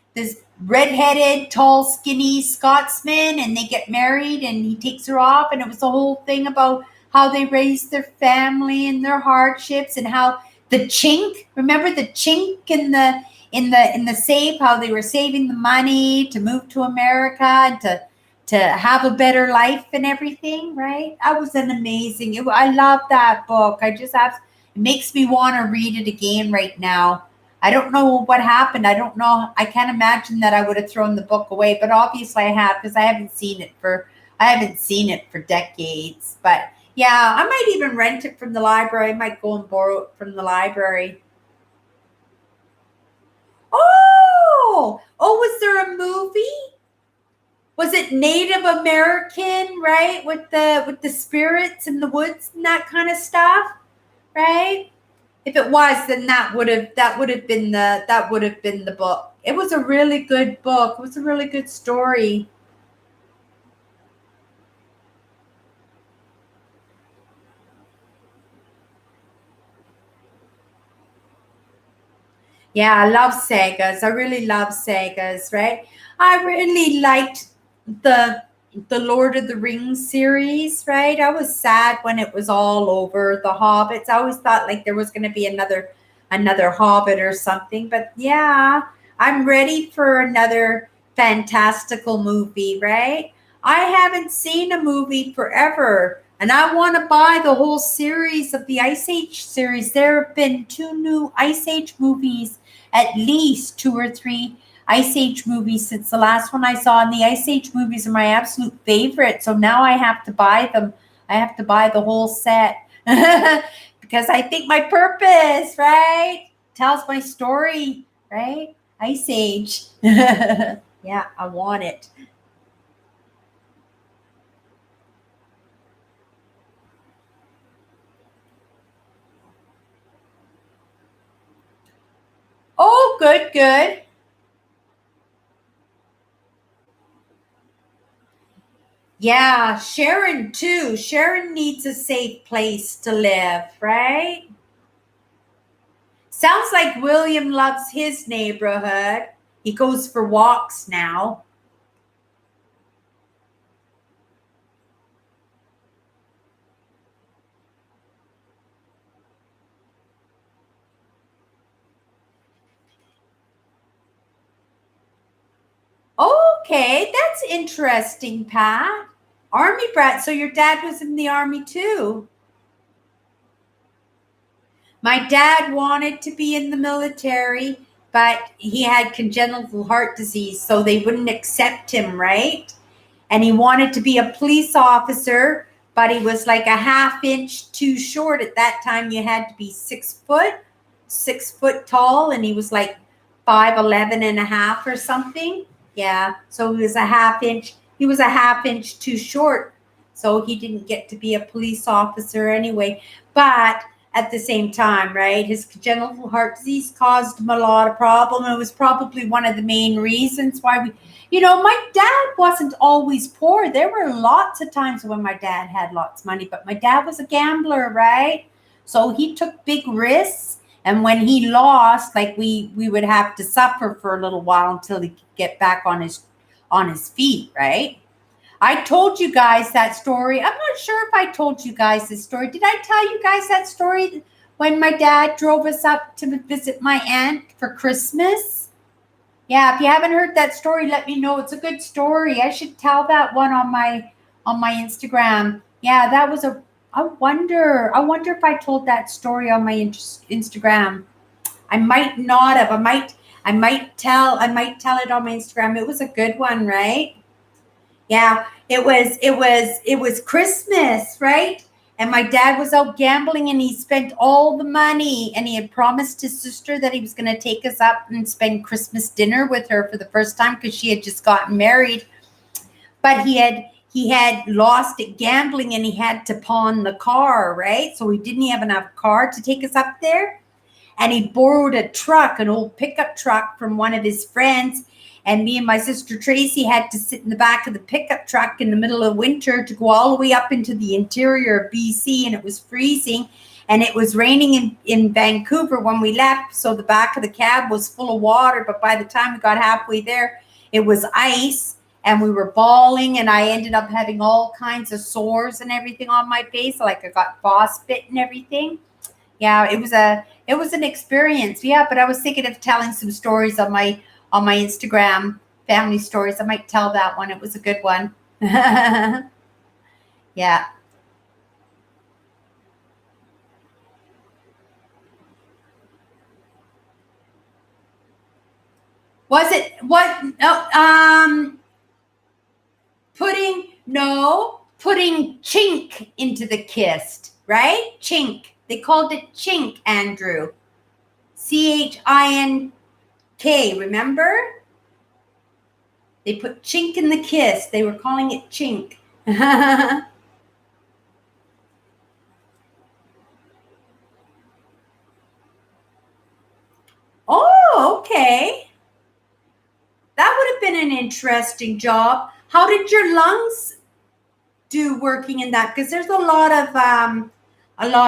redheaded, tall, skinny Scotsman, and they get married and he takes her off, and it was the whole thing about how they raised their family and their hardships, and how the chink, remember the chink in the safe, how they were saving the money to move to America and to have a better life and everything, right? That was an amazing. I love that book. I just have it makes me want to read it again right now. I don't know what happened. I don't know. I can't imagine that I would have thrown the book away, but obviously I have because I haven't seen it for decades. But yeah, I might even rent it from the library. I might go and borrow it from the library. Oh, was there a movie? Was it Native American, right? With the spirits in the woods and that kind of stuff, right? If it was, then that would have been the book. It was a really good book. It was a really good story. Yeah, I love sagas. I really love sagas, right? I really liked the the Lord of the Rings series, right? I was sad when it was all over. The Hobbits. I always thought like there was going to be another Hobbit or something. But yeah, I'm ready for another fantastical movie, right? I haven't seen a movie forever. And I want to buy the whole series of the Ice Age series. There have been two new Ice Age movies, at least two or three Ice Age movies since the last one I saw. And the Ice Age movies are my absolute favorite. So now I have to buy them. I have to buy the whole set because I think my purpose, right, tells my story, right? Ice Age. Yeah, I want it. Oh, good, good. Yeah, Sharon too. Sharon needs a safe place to live, right? Sounds like William loves his neighborhood. He goes for walks now. Okay, that's interesting, Pat. Army brat. So your dad was in the army too. My dad wanted to be in the military, but he had congenital heart disease, so they wouldn't accept him, right? And he wanted to be a police officer, but he was like a half inch too short. At that time, you had to be 6 foot, 6 foot tall, and he was like 5'11" and a half or something. Yeah, so he was a half inch. He was a half inch too short, so he didn't get to be a police officer anyway. But at the same time, right, his congenital heart disease caused him a lot of problem. It was probably one of the main reasons why we, my dad wasn't always poor. There were lots of times when my dad had lots of money, but my dad was a gambler, right? So he took big risks. And when he lost, like we would have to suffer for a little while until he could get back on his feet, right? I told you guys that story. I'm not sure if I told you guys this story. Did I tell you guys that story when my dad drove us up to visit my aunt for Christmas? Yeah, if you haven't heard that story, let me know. It's a good story. I should tell that one on my Instagram. Yeah, that was a I wonder if I told that story on my Instagram. I might not have. I might tell it on my Instagram. It was a good one, right? Yeah, it was Christmas, right? And my dad was out gambling and he spent all the money and he had promised his sister that he was going to take us up and spend Christmas dinner with her for the first time because she had just gotten married. But he had lost at gambling and he had to pawn the car, right? So he didn't have enough car to take us up there, and he borrowed a truck, an old pickup truck from one of his friends. And me and my sister Tracy had to sit in the back of the pickup truck in the middle of winter to go all the way up into the interior of BC, and it was freezing. And it was raining in Vancouver when we left, so the back of the cab was full of water. But by the time we got halfway there, it was ice, and we were bawling. And I ended up having all kinds of sores and everything on my face, like I got frostbite and everything. Yeah, it was an experience. Yeah, but I was thinking of telling some stories on my Instagram, family stories. I might tell that one. It was a good one. Yeah. Was it what? No, putting chink into the kist, right? Chink. They called it chink, Andrew. CHINK. Remember? They put chink in the kiss. They were calling it chink. Oh, okay. That would have been an interesting job. How did your lungs do working in that? Because there's a lot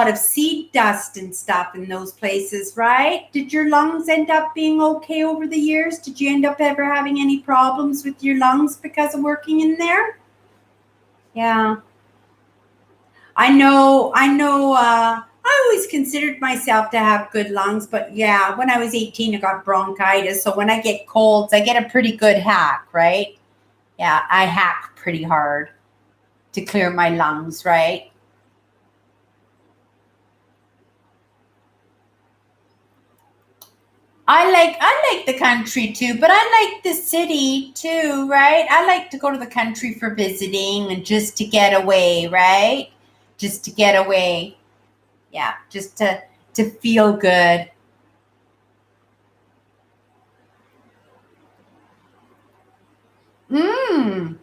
of seed dust and stuff in those places, right? Did your lungs end up being okay over the years? Did you end up ever having any problems with your lungs because of working in there? Yeah. I always considered myself to have good lungs, but yeah, when I was 18, I got bronchitis. So when I get colds, I get a pretty good hack, right? Yeah, I hack pretty hard to clear my lungs, right? I like the country too, but I like the city too, right? I like to go to the country for visiting and just to get away, right? Just to get away. Yeah, just to feel good. Mm.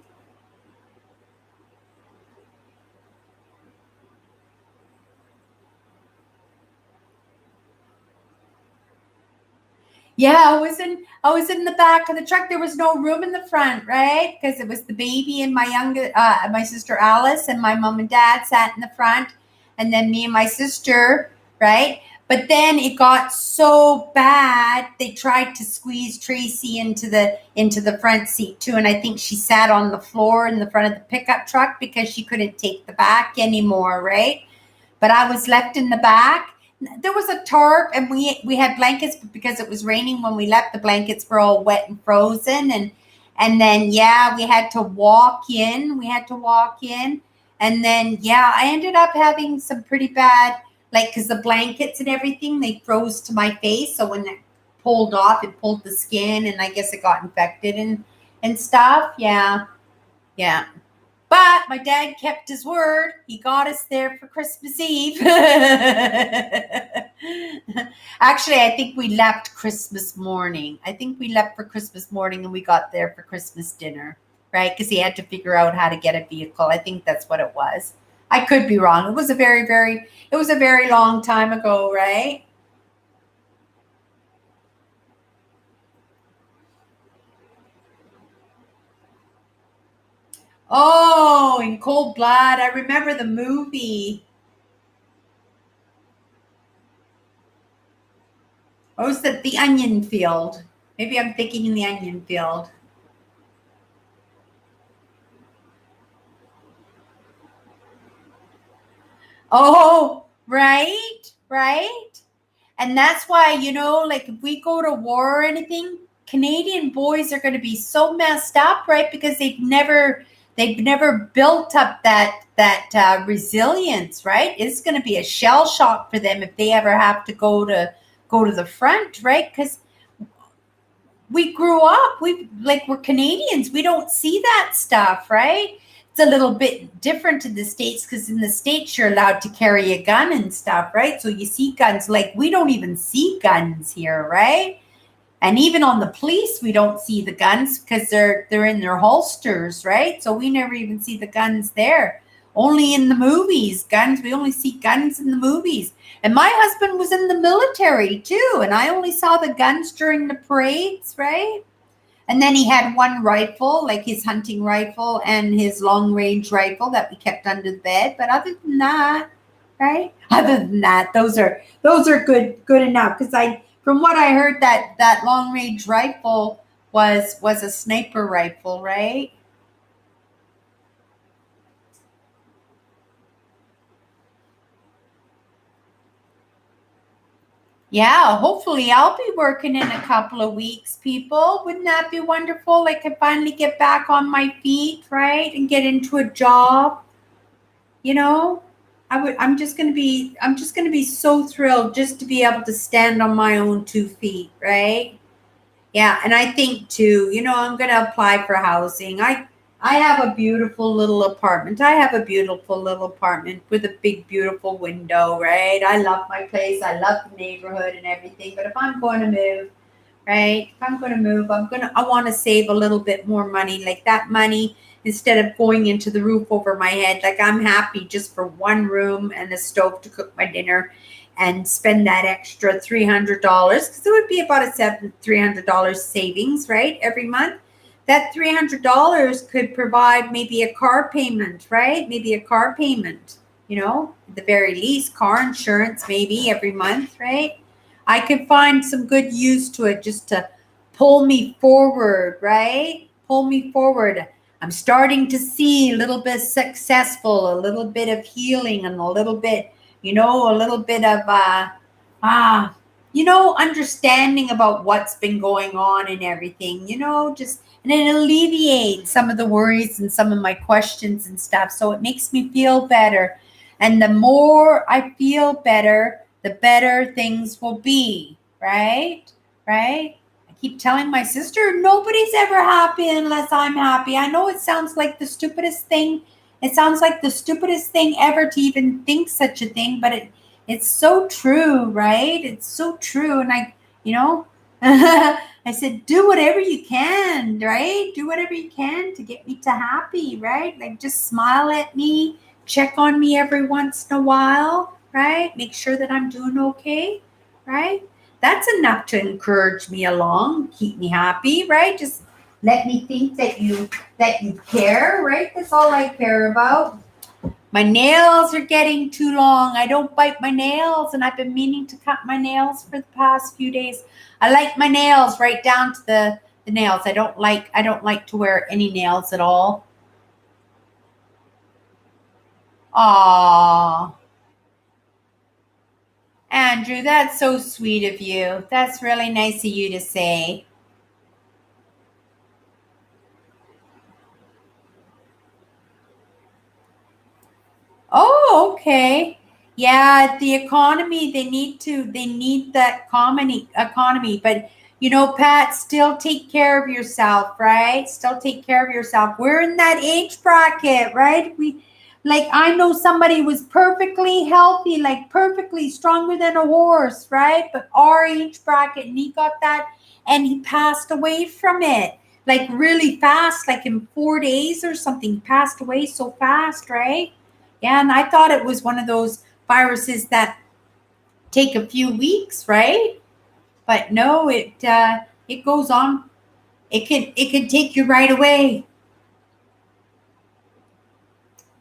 Yeah, I was in the back of the truck. There was no room in the front, right? Because it was the baby and my sister Alice and my mom and dad sat in the front, and then me and my sister, right? But then it got so bad they tried to squeeze Tracy into the front seat too, and I think she sat on the floor in the front of the pickup truck because she couldn't take the back anymore, right? But I was left in the back. There was a tarp, and we had blankets, but because it was raining when we left, the blankets were all wet and frozen, and then yeah, we had to walk in. We had to walk in, and then yeah, I ended up having some pretty bad, like, because the blankets and everything, they froze to my face, so when it pulled off, it pulled the skin, and I guess it got infected and stuff. Yeah, yeah. But my dad kept his word. He got us there for Christmas Eve. Actually, I think we left Christmas morning. I think we left for Christmas morning and we got there for Christmas dinner, right? Because he had to figure out how to get a vehicle. I think that's what it was. I could be wrong. It was a very long time ago, right? Oh, in Cold Blood. I remember the movie. Or was that the onion field? Maybe I'm thinking in the onion field. Oh, right, right. And that's why, like if we go to war or anything, Canadian boys are going to be so messed up, right? Because they've never built up that resilience, right? It's going to be a shell shock for them if they ever have to go to the front, right? Because we grew up, we're Canadians, we don't see that stuff, right? It's a little bit different in the States because in the States you're allowed to carry a gun and stuff, right? So you see guns, like we don't even see guns here, right? And even on the police, we don't see the guns because they're in their holsters, right? So we never even see the guns there. Only in the movies, guns. We only see guns in the movies. And my husband was in the military too, and I only saw the guns during the parades, right? And then he had one rifle, like his hunting rifle and his long range rifle that we kept under the bed. But other than that, right? Other than that, those are good enough. Because from what I heard, that long range rifle was a sniper rifle, right? Yeah, hopefully I'll be working in a couple of weeks, people. Wouldn't that be wonderful? I could finally get back on my feet, right? And get into a job, you know? I'm just gonna be so thrilled just to be able to stand on my own 2 feet, right? Yeah, and I think too, I'm going to apply for housing. I have a beautiful little apartment. I have a beautiful little apartment with a big beautiful window, right? I love my place. I love the neighborhood and everything. But if I'm going to move, right? If I'm going to move, I want to save a little bit more money. Like that money, instead of going into the roof over my head, like I'm happy just for one room and a stove to cook my dinner and spend that extra $300 because it would be about a $300 savings, right? Every month. That $300 could provide maybe a car payment, right? Maybe a car payment, at the very least, car insurance maybe every month, right? I could find some good use to it just to pull me forward, right? Pull me forward. I'm starting to see a little bit successful, a little bit of healing, and a little bit of uh, understanding about what's been going on and everything, just and it alleviates some of the worries and some of my questions and stuff. So it makes me feel better. And the more I feel better, the better things will be, right? Right? I keep telling my sister, nobody's ever happy unless I'm happy. I know it sounds like the stupidest thing. It sounds like the stupidest thing ever to even think such a thing, but it's so true, right? It's so true. And I said, do whatever you can, right? Do whatever you can to get me to happy, right? Like just smile at me, check on me every once in a while, right? Make sure that I'm doing okay, right? That's enough to encourage me along, keep me happy, right? Just let me think that you care, right? That's all I care about. My nails are getting too long. I don't bite my nails, and I've been meaning to cut my nails for the past few days. I like my nails right down to the nails. I don't like to wear any nails at all. Aww. Andrew, that's so sweet of you. That's really nice of you to say. Oh, okay. Yeah, the economy, they need that economy, but Pat, still take care of yourself, right? Still take care of yourself. We're in that age bracket, right? I know somebody was perfectly healthy, like perfectly stronger than a horse, right? But our age bracket, and he got that, and he passed away from it, like really fast, like in 4 days or something. He passed away so fast, right? Yeah, and I thought it was one of those viruses that take a few weeks, right? But no, it goes on. It can take you right away.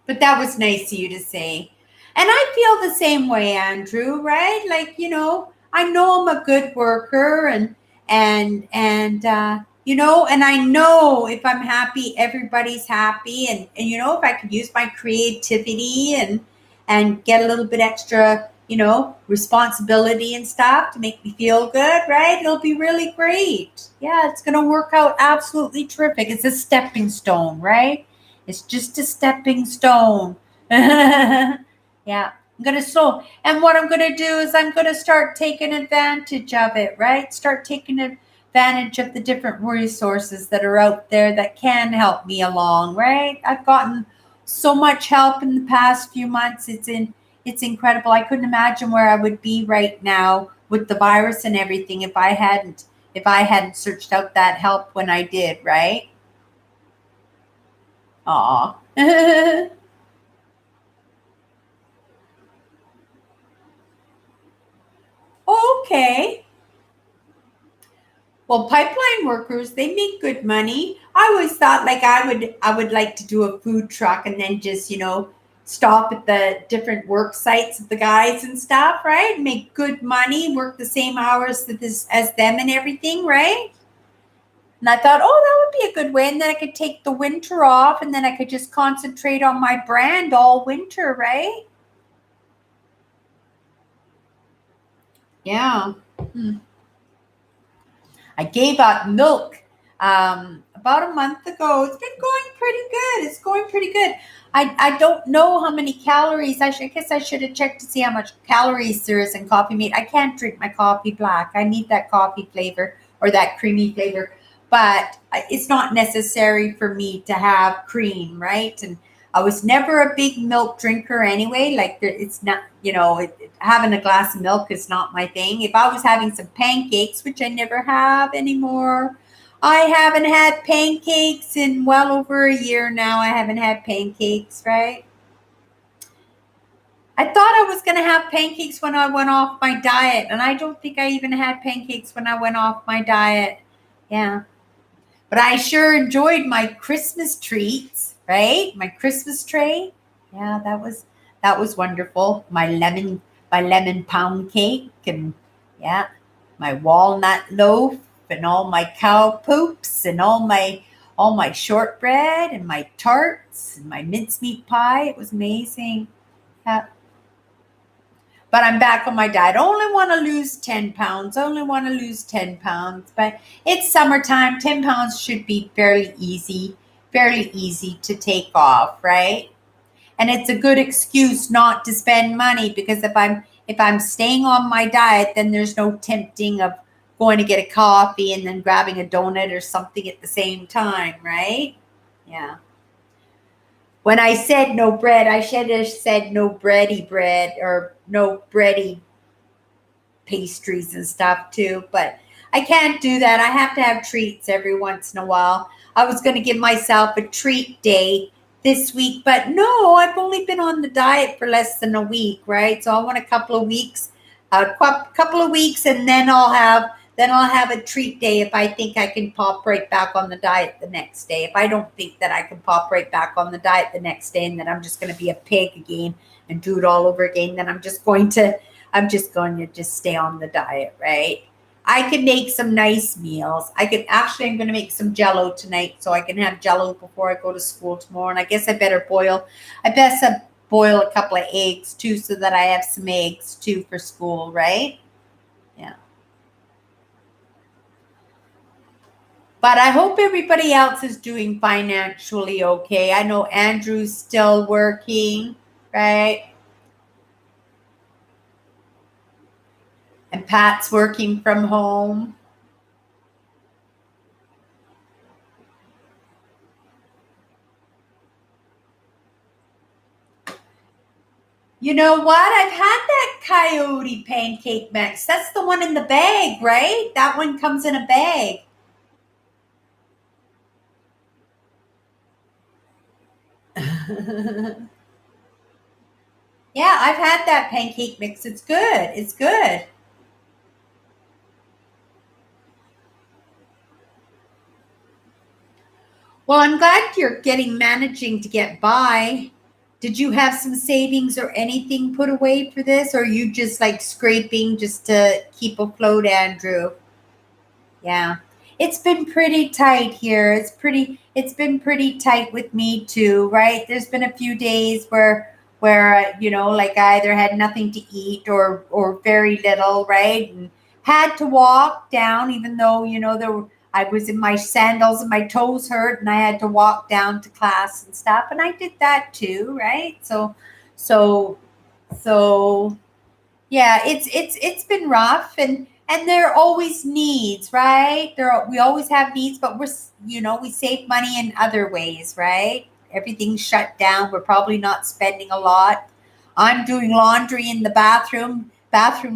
But that was nice of you to say. And I feel the same way, Andrew, right? I know I'm a good worker and I know if I'm happy, everybody's happy. And if I could use my creativity and get a little bit extra, responsibility and stuff to make me feel good, right? It'll be really great. Yeah, it's going to work out absolutely terrific. It's a stepping stone, right? It's just a stepping stone. Yeah. I'm going to slow. And what I'm going to do is I'm going to start taking advantage of it, right? Start taking advantage of the different resources that are out there that can help me along, right? I've gotten so much help in the past few months. It's incredible. I couldn't imagine where I would be right now with the virus and everything if I hadn't searched out that help when I did, right? Aw. Okay. Well, pipeline workers, they make good money. I always thought like I would like to do a food truck and then just, stop at the different work sites of the guys and stuff, right? Make good money, work the same hours as them and everything, right? And I thought, oh, that would be a good way. And then I could take the winter off and then I could just concentrate on my brand all winter, right? Yeah. Hmm. I gave up milk about a month ago. It's been going pretty good. It's going pretty good. I don't know how many calories. I guess I should have checked to see how much calories there is in coffee mate. I can't drink my coffee black. I need that coffee flavor or that creamy flavor. But it's not necessary for me to have cream, right? And I was never a big milk drinker anyway. Like it's not, having a glass of milk is not my thing. If I was having some pancakes, which I never have anymore, I haven't had pancakes in well over a year now. I haven't had pancakes, right? I thought I was going to have pancakes when I went off my diet, and I don't think I even had pancakes when I went off my diet. Yeah. But I sure enjoyed my Christmas treats, right? My Christmas tray. Yeah, that was wonderful. My lemon pound cake and yeah, my walnut loaf and all my cow poops and all my shortbread and my tarts and my mincemeat pie. It was amazing. Yeah. But I'm back on my diet. I only want to lose 10 pounds. I only want to lose 10 pounds. But it's summertime. 10 pounds should be fairly easy to take off, right? And it's a good excuse not to spend money because if I'm staying on my diet, then there's no tempting of going to get a coffee and then grabbing a donut or something at the same time, right? Yeah. When I said no bread, I should have said no bready bread or no bready pastries and stuff too. But I can't do that. I have to have treats every once in a while. I was going to give myself a treat day this week, but no, I've only been on the diet for less than a week, right? So I want a couple of weeks couple of weeks, and then I'll have a treat day if I think I can pop right back on the diet the next day. If I don't think that I can pop right back on the diet the next day, and then I'm just going to be a pig again and do it all over again, then I'm just going to just stay on the diet, right? I can make some nice meals. I'm going to make some Jello tonight, so I can have Jello before I go to school tomorrow. And I guess I better boil a couple of eggs too, so that I have some eggs too for school, right? Yeah. But I hope everybody else is doing financially okay. I know Andrew's still working, right? And Pat's working from home. You know what? I've had that coyote pancake mix. That's the one in the bag, right? That one comes in a bag. Yeah, I've had that pancake mix. It's good. It's good. Well, I'm glad you're managing to get by. Did you have some savings or anything put away for this, or are you just like scraping just to keep afloat, Andrew? Yeah. It's been pretty tight here. It's been pretty tight with me too, right? There's been a few days where like I either had nothing to eat or very little, right? And had to walk down even though, I was in my sandals and my toes hurt and I had to walk down to class and stuff, and I did that too, right? So yeah, it's been rough, and there are always needs, right? We always have needs, but we save money in other ways, right? Everything's shut down. We're probably not spending a lot. I'm doing laundry in the bathroom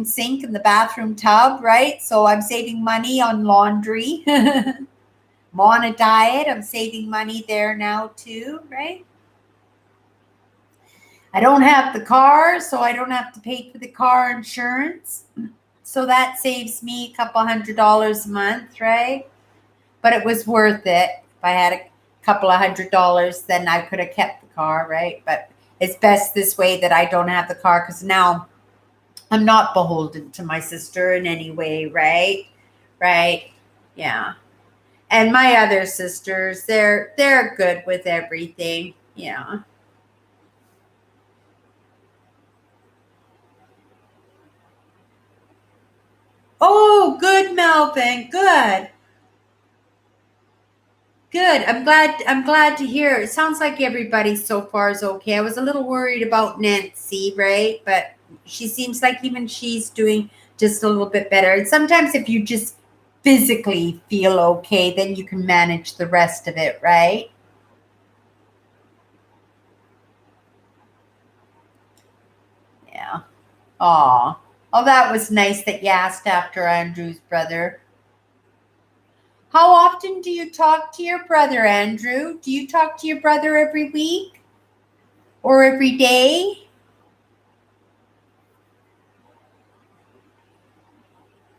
sink and the bathroom tub, right? So I'm saving money on laundry. I'm on a diet. I'm saving money there now too, right? I don't have the car, so I don't have to pay for the car insurance. So that saves me a couple $100 a month, right? But it was worth it. If I had a couple of $100, then I could have kept the car, right? But it's best this way that I don't have the car, because now I'm not beholden to my sister in any way, right? Right? Yeah. And my other sisters, they're good with everything. Yeah. Oh, good, Melvin. Good. Good. I'm glad to hear. It sounds like everybody so far is okay. I was a little worried about Nancy, right? But she seems like even she's doing just a little bit better. And sometimes if you just physically feel okay, then you can manage the rest of it, right? Yeah. Aw. Oh, that was nice that you asked after Andrew's brother. How often do you talk to your brother, Andrew? Do you talk to your brother every week or every day?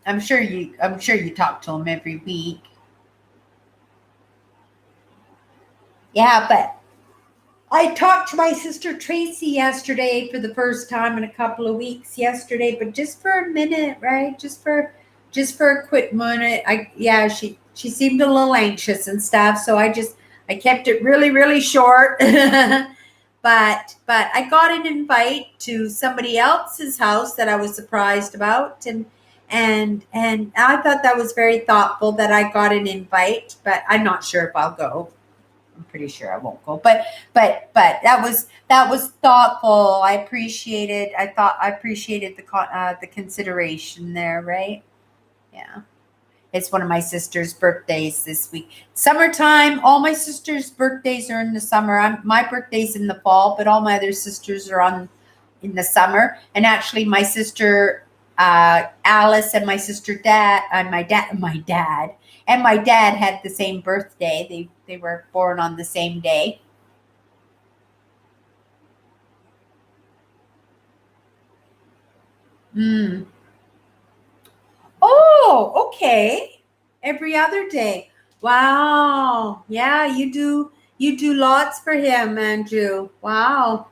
I'm sure you talk to him every week. Yeah, but I talked to my sister Tracy yesterday for the first time in a couple of weeks yesterday, but just for a minute, right? Just for a quick minute. She seemed a little anxious and stuff, so I kept it really, really short. But I got an invite to somebody else's house that I was surprised about, and I thought that was very thoughtful that I got an invite, but I'm not sure if I'll go. I'm pretty sure I won't go. But that was thoughtful. I appreciated the consideration there, right? Yeah. It's one of my sister's birthdays this week. Summertime, all my sister's birthdays are in the summer. My birthday's in the fall, but all my other sisters are on in the summer. And actually, my sister Alice and my sister dad and my dad had the same birthday. They were born on the same day. Mm. okay. Every other day. Wow. Yeah, you do lots for him, Andrew. Wow.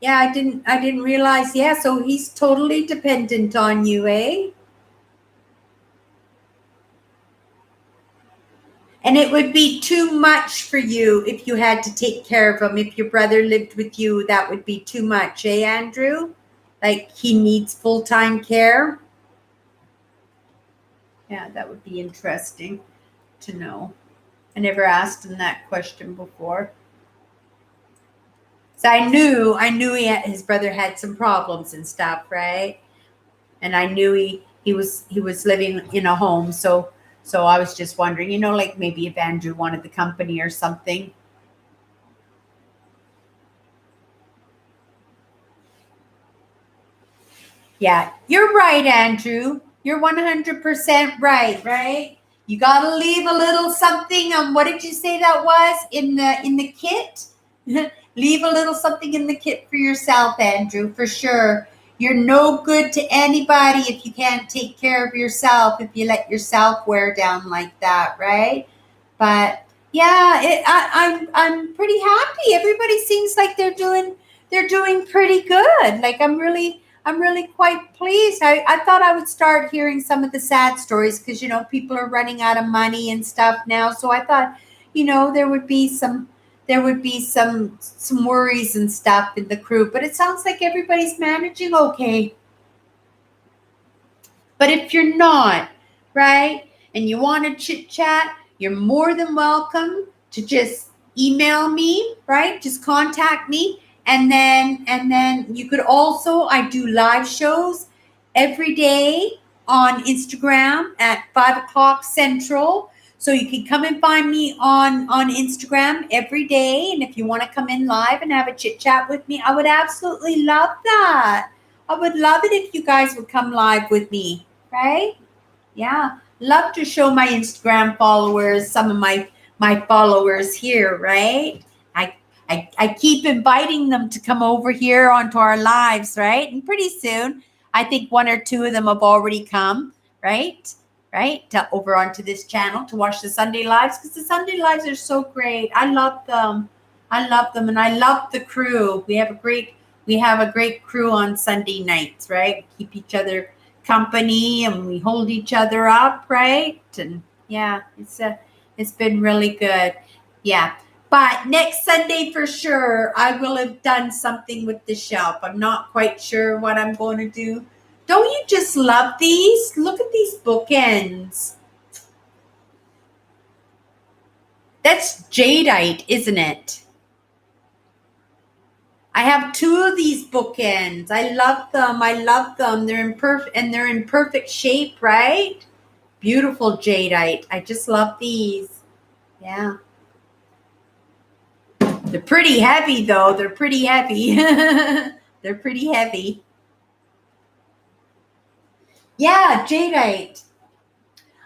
Yeah, I didn't realize. Yeah, so he's totally dependent on you, eh? And it would be too much for you if you had to take care of him. If your brother lived with you, that would be too much, eh, Andrew? Like he needs full-time care. Yeah, that would be interesting to know. I never asked him that question before. So I knew his brother had some problems and stuff, right? And I knew he was living in a home, so I was just wondering, like maybe if Andrew wanted the company or something. Yeah, you're right, Andrew. You're 100% right, right? You got to leave a little something on, what did you say that was in the kit? Leave a little something in the kit for yourself, Andrew, for sure. You're no good to anybody if you can't take care of yourself, if you let yourself wear down like that, right? But yeah, I'm pretty happy. Everybody seems like they're doing pretty good. Like I'm really quite pleased. I thought I would start hearing some of the sad stories because people are running out of money and stuff now. So I thought, there would be some worries and stuff in the crew. But it sounds like everybody's managing okay. But if you're not, right, and you want to chit chat, you're more than welcome to just email me, right? Just contact me. And then you could also, I do live shows every day on Instagram at 5 o'clock Central. So you can come and find me on Instagram every day. And if you want to come in live and have a chit chat with me, I would absolutely love that. I would love it if you guys would come live with me, right? Yeah. Love to show my Instagram followers, some of my followers here, right? I, I keep inviting them to come over here onto our lives, right? And pretty soon, I think one or two of them have already come, right? Right? Over onto this channel to watch the Sunday lives, because the Sunday lives are so great. I love them. I love them, and I love the crew. We have a great crew on Sunday nights, right? We keep each other company and we hold each other up, right? And yeah, it's been really good. Yeah. But next Sunday for sure, I will have done something with the shelf. I'm not quite sure what I'm going to do. Don't you just love these? Look at these bookends. That's jadeite, isn't it? I have two of these bookends. I love them. I love them. They're in perfect shape, right? Beautiful jadeite. I just love these. Yeah. They're pretty heavy though. They're pretty heavy. They're pretty heavy. Yeah, jadeite.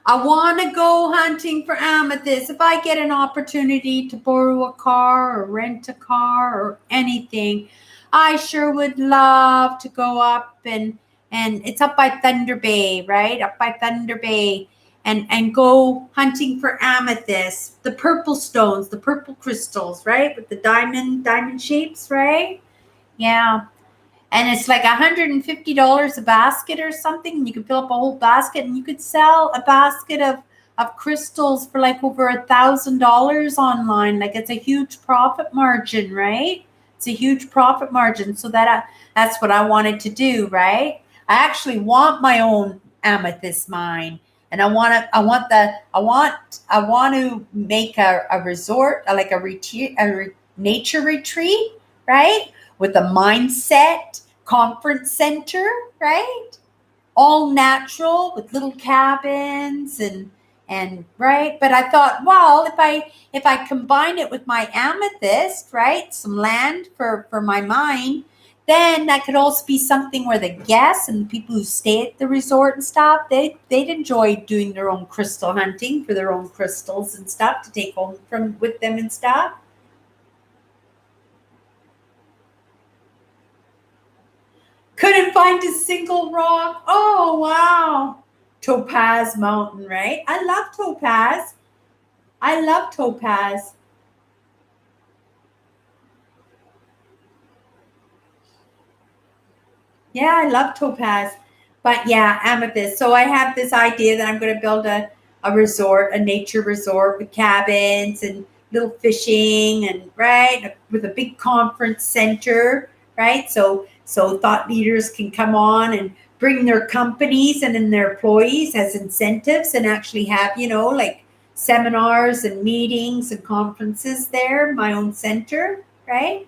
I want to go hunting for amethyst. If I get an opportunity to borrow a car or rent a car or anything, I sure would love to go up and it's up by Thunder Bay, right? Up by Thunder Bay and go hunting for amethyst, the purple stones, the purple crystals, right? With the diamond shapes, right? Yeah. And it's like $150 a basket or something. And you could fill up a whole basket, and you could sell a basket of crystals for like over $1,000 online. Like it's a huge profit margin, right? It's a huge profit margin. So that's what I wanted to do, right? I actually want my own amethyst mine. And I want to make a resort, like a retreat, nature retreat, right? With a mindset conference center, right? All natural with little cabins and right. But I thought, well, if I combine it with my amethyst, right, some land for my mine, then that could also be something where the guests and the people who stay at the resort and stuff, they'd enjoy doing their own crystal hunting for their own crystals and stuff to take home from with them and stuff. Couldn't find a single rock. Oh, wow. Topaz Mountain, right? I love Topaz. I love Topaz. Yeah, I love Topaz. But yeah, amethyst. So I have this idea that I'm going to build a resort, a nature resort with cabins and little fishing and right with a big conference center, right? So thought leaders can come on and bring their companies and then their employees as incentives and actually have, like seminars and meetings and conferences there, my own center, right?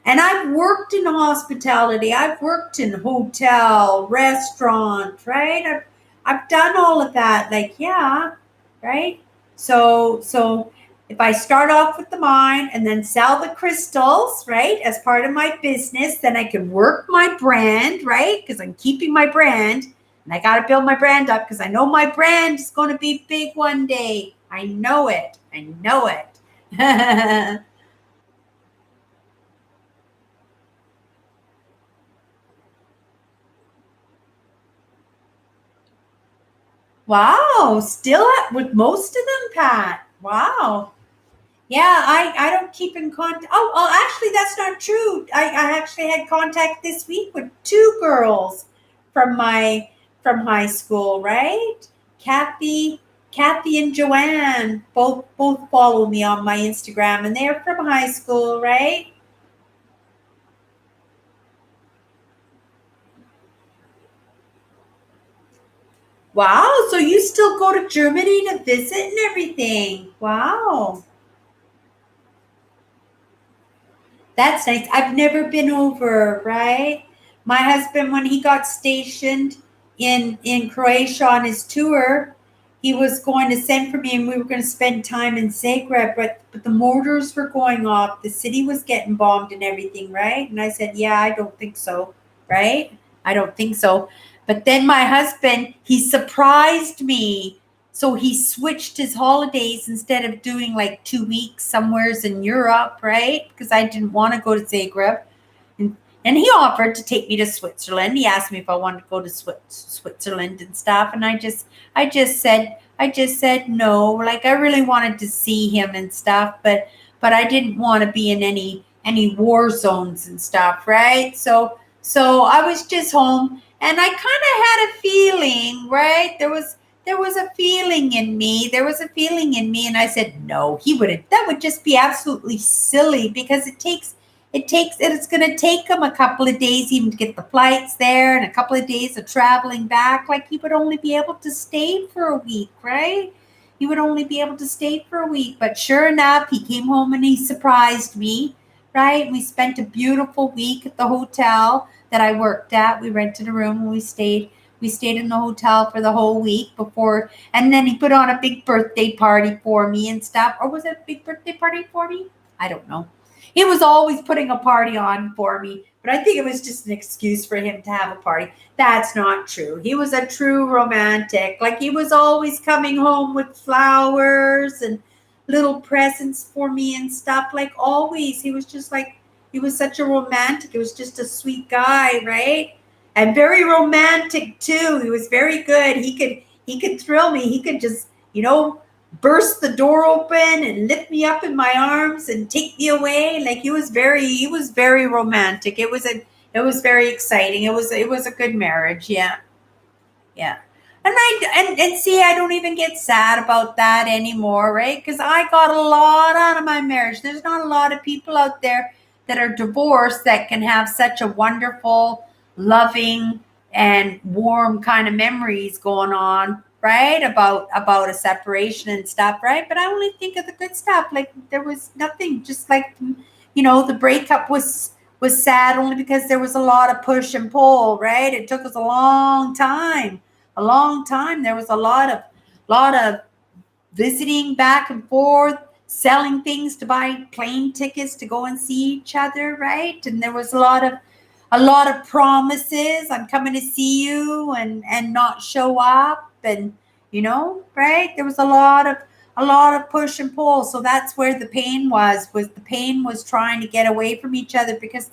And I've worked in hospitality. I've worked in hotel, restaurant, right? I've done all of that. Like, yeah, right? So if I start off with the mine and then sell the crystals, right, as part of my business, then I can work my brand, right? Because I'm keeping my brand. And I got to build my brand up because I know my brand is going to be big one day. I know it. I know it. Wow, still with most of them, Pat. Wow. Yeah, I don't keep in contact. Oh, actually, that's not true. I actually had contact this week with two girls from my from high school, right? Kathy, Kathy and Joanne both follow me on my Instagram, and they're from high school, right? Wow, so you still go to Germany to visit and everything. Wow. That's nice. I've never been over, right? My husband, when he got stationed in Croatia on his tour, he was going to send for me and we were going to spend time in Zagreb, but the mortars were going off. The city was getting bombed and everything, right? And I said, yeah, I don't think so, right? I don't think so. But then my husband, he surprised me, so he switched his holidays instead of doing like 2 weeks somewheres in Europe, right? Because I didn't want to go to Zagreb. And, and he offered to take me to Switzerland. He asked me if I wanted to go to Switzerland and stuff. And I just said no. Like I really wanted to see him and stuff, but I didn't want to be in any war zones and stuff, right? So I was just home and I kind of had a feeling, right? There was a feeling in me. There was a feeling in me, and I said, no, he wouldn't. That would just be absolutely silly because it's going to take him a couple of days even to get the flights there and a couple of days of traveling back. Like he would only be able to stay for a week, right? He would only be able to stay for a week. But sure enough, he came home and he surprised me, right? We spent a beautiful week at the hotel that I worked at. We rented a room and we stayed in the hotel for the whole week before, and then he put on a big birthday party for me and stuff. Or was it a big birthday party for me? I don't know. He was always putting a party on for me, but I think it was just an excuse for him to have a party. That's not true. He was a true romantic. Like he was always coming home with flowers and little presents for me and stuff. Like always. He was just like, he was such a romantic. He was just a sweet guy, right? And very romantic too. He was very good. He could thrill me. He could just, burst the door open and lift me up in my arms and take me away. Like he was very romantic. It was very exciting. It was a good marriage. Yeah. Yeah. And see, I don't even get sad about that anymore, right? Because I got a lot out of my marriage. There's not a lot of people out there that are divorced that can have such a wonderful, loving, and warm kind of memories going on, right? About a separation and stuff, right? But I only think of the good stuff. Like there was nothing, just like the breakup was sad only because there was a lot of push and pull, right? It took us a long time. A long time. There was a lot of visiting back and forth, selling things to buy plane tickets to go and see each other, right? And there was a lot of promises. I'm coming to see you and not show up, and right? There was a lot of push and pull. So that's where the pain was the pain was trying to get away from each other because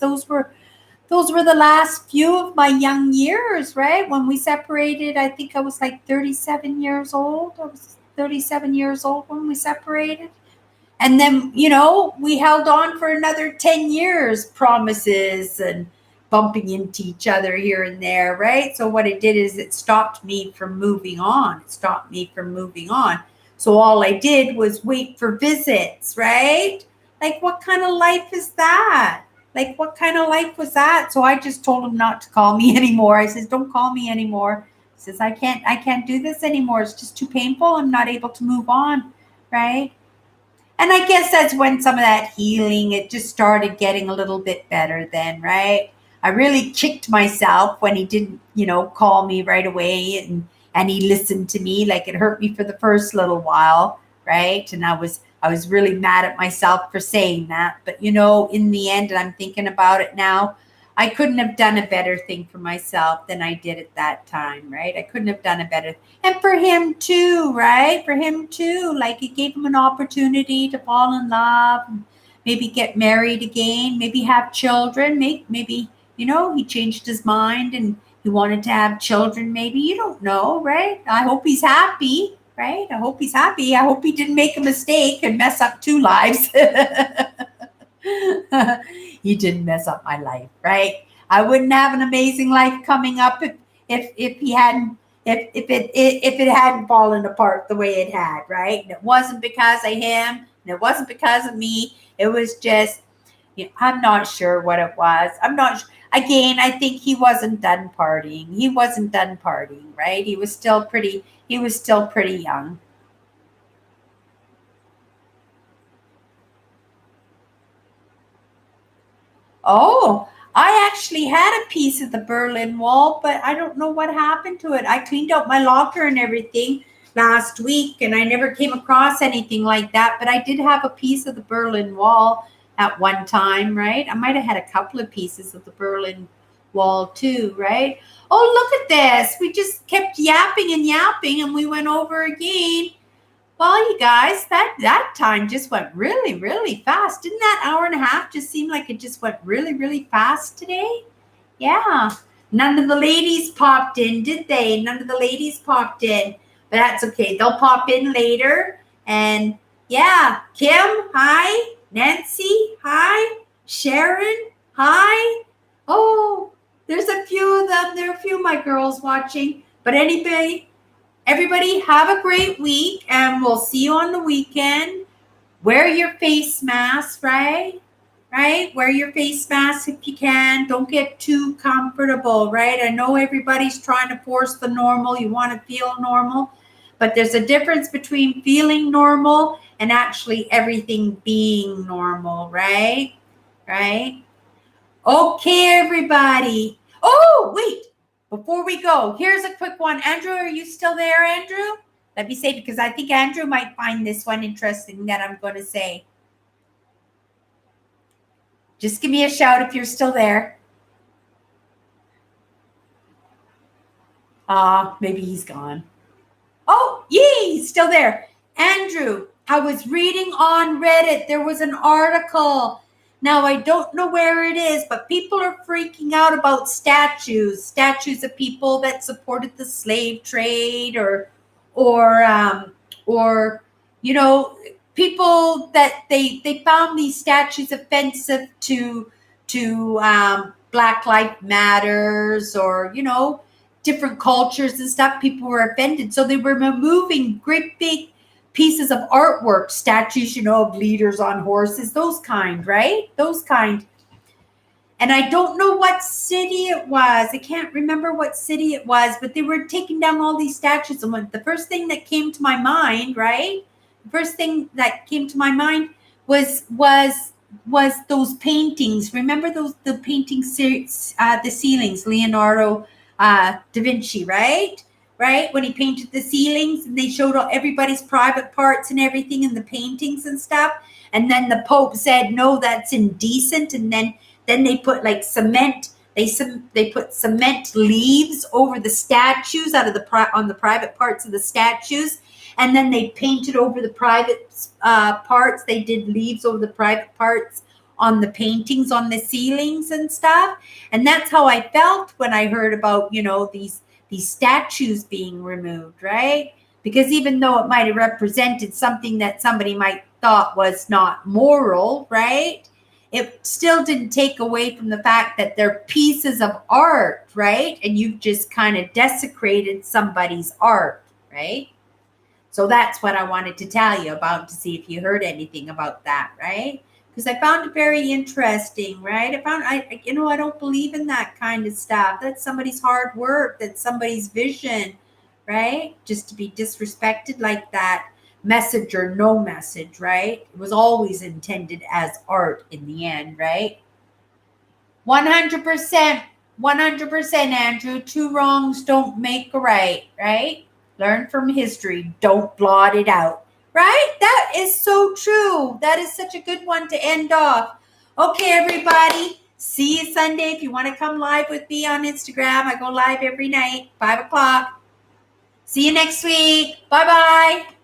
those were the last few of my young years, right? When we separated, I think I was like 37 years old. I was 37 years old when we separated. And then, we held on for another 10 years, promises and bumping into each other here and there, right? So what it did is it stopped me from moving on. It stopped me from moving on. So all I did was wait for visits, right? Like, what kind of life is that? Like, what kind of life was that? So I just told him not to call me anymore. I says, don't call me anymore. He says, I can't do this anymore. It's just too painful. I'm not able to move on, right? And I guess that's when some of that healing, it just started getting a little bit better then, right? I really kicked myself when he didn't, call me right away and he listened to me. Like, it hurt me for the first little while, right? And I was really mad at myself for saying that. But in the end, and I'm thinking about it now, I couldn't have done a better thing for myself than I did at that time, right? I couldn't have done a better, and for him too, right? For him too, like, it gave him an opportunity to fall in love, maybe get married again, maybe have children, maybe he changed his mind and he wanted to have children. Maybe, you don't know, right? I hope he's happy, right? I hope he's happy. I hope he didn't make a mistake and mess up two lives. He didn't mess up my life, right? I wouldn't have an amazing life coming up if he hadn't if it hadn't fallen apart the way it had, right? And it wasn't because of him, and it wasn't because of me. It was just, I'm not sure what it was. I'm not. Again, I think he wasn't done partying. He wasn't done partying, right? He was still pretty. He was still pretty young. Oh, I actually had a piece of the Berlin Wall, but I don't know what happened to it. I cleaned out my locker and everything last week, and I never came across anything like that. But I did have a piece of the Berlin Wall at one time, right? I might have had a couple of pieces of the Berlin Wall too, right? Oh, look at this. We just kept yapping and yapping, and we went over again. Well, you guys, that time just went really, really fast. Didn't that hour and a half just seem like it just went really, really fast today? Yeah. None of the ladies popped in, did they? None of the ladies popped in. But that's okay. They'll pop in later. And yeah, Kim, hi. Nancy, hi. Sharon, hi. Oh, there's a few of them. There are a few of my girls watching. But everybody have a great week, and we'll see you on the weekend. Wear your face mask, right? Right? Wear your face mask if you can. Don't get too comfortable, right? I know everybody's trying to force the normal. You want to feel normal, but there's a difference between feeling normal and actually everything being normal, right? Right? Okay, everybody. Oh, wait. Before we go, here's a quick one. Andrew, are you still there, Andrew? Let me say, because I think Andrew might find this one interesting that I'm going to say. Just give me a shout if you're still there. Maybe he's gone. Oh, yay, he's still there. Andrew, I was reading on Reddit. There was an article. Now, I don't know where it is, but people are freaking out about statues of people that supported the slave trade or people that they found these statues offensive to Black Lives Matters or, different cultures and stuff. People were offended. So they were removing great big pieces of artwork, statues, of leaders on horses, those kind, right? Those kind. And I don't know what city it was. I can't remember what city it was, but they were taking down all these statues. And the first thing that came to my mind, right? The first thing that came to my mind was those paintings. Remember the painting series, the ceilings, Leonardo da Vinci, right? Right? When he painted the ceilings and they showed everybody's private parts and everything in the paintings and stuff. And then the Pope said, no, that's indecent. And then they put like cement. They put cement leaves over the statues on the private parts of the statues. And then they painted over the private parts. They did leaves over the private parts on the paintings on the ceilings and stuff. And that's how I felt when I heard about, these statues being removed, right? Because even though it might have represented something that somebody might thought was not moral, right? It still didn't take away from the fact that they're pieces of art, right? And you've just kind of desecrated somebody's art, right? So that's what I wanted to tell you about, to see if you heard anything about that, right? Because I found it very interesting, right? I don't believe in that kind of stuff. That's somebody's hard work. That's somebody's vision, right? Just to be disrespected like that, message or no message, right? It was always intended as art in the end, right? 100%, 100%, Andrew. Two wrongs don't make a right, right? Learn from history. Don't blot it out. Right? That is so true. That is such a good one to end off. Okay, everybody. See you Sunday. If you want to come live with me on Instagram, I go live every night, 5 o'clock. See you next week. Bye-bye.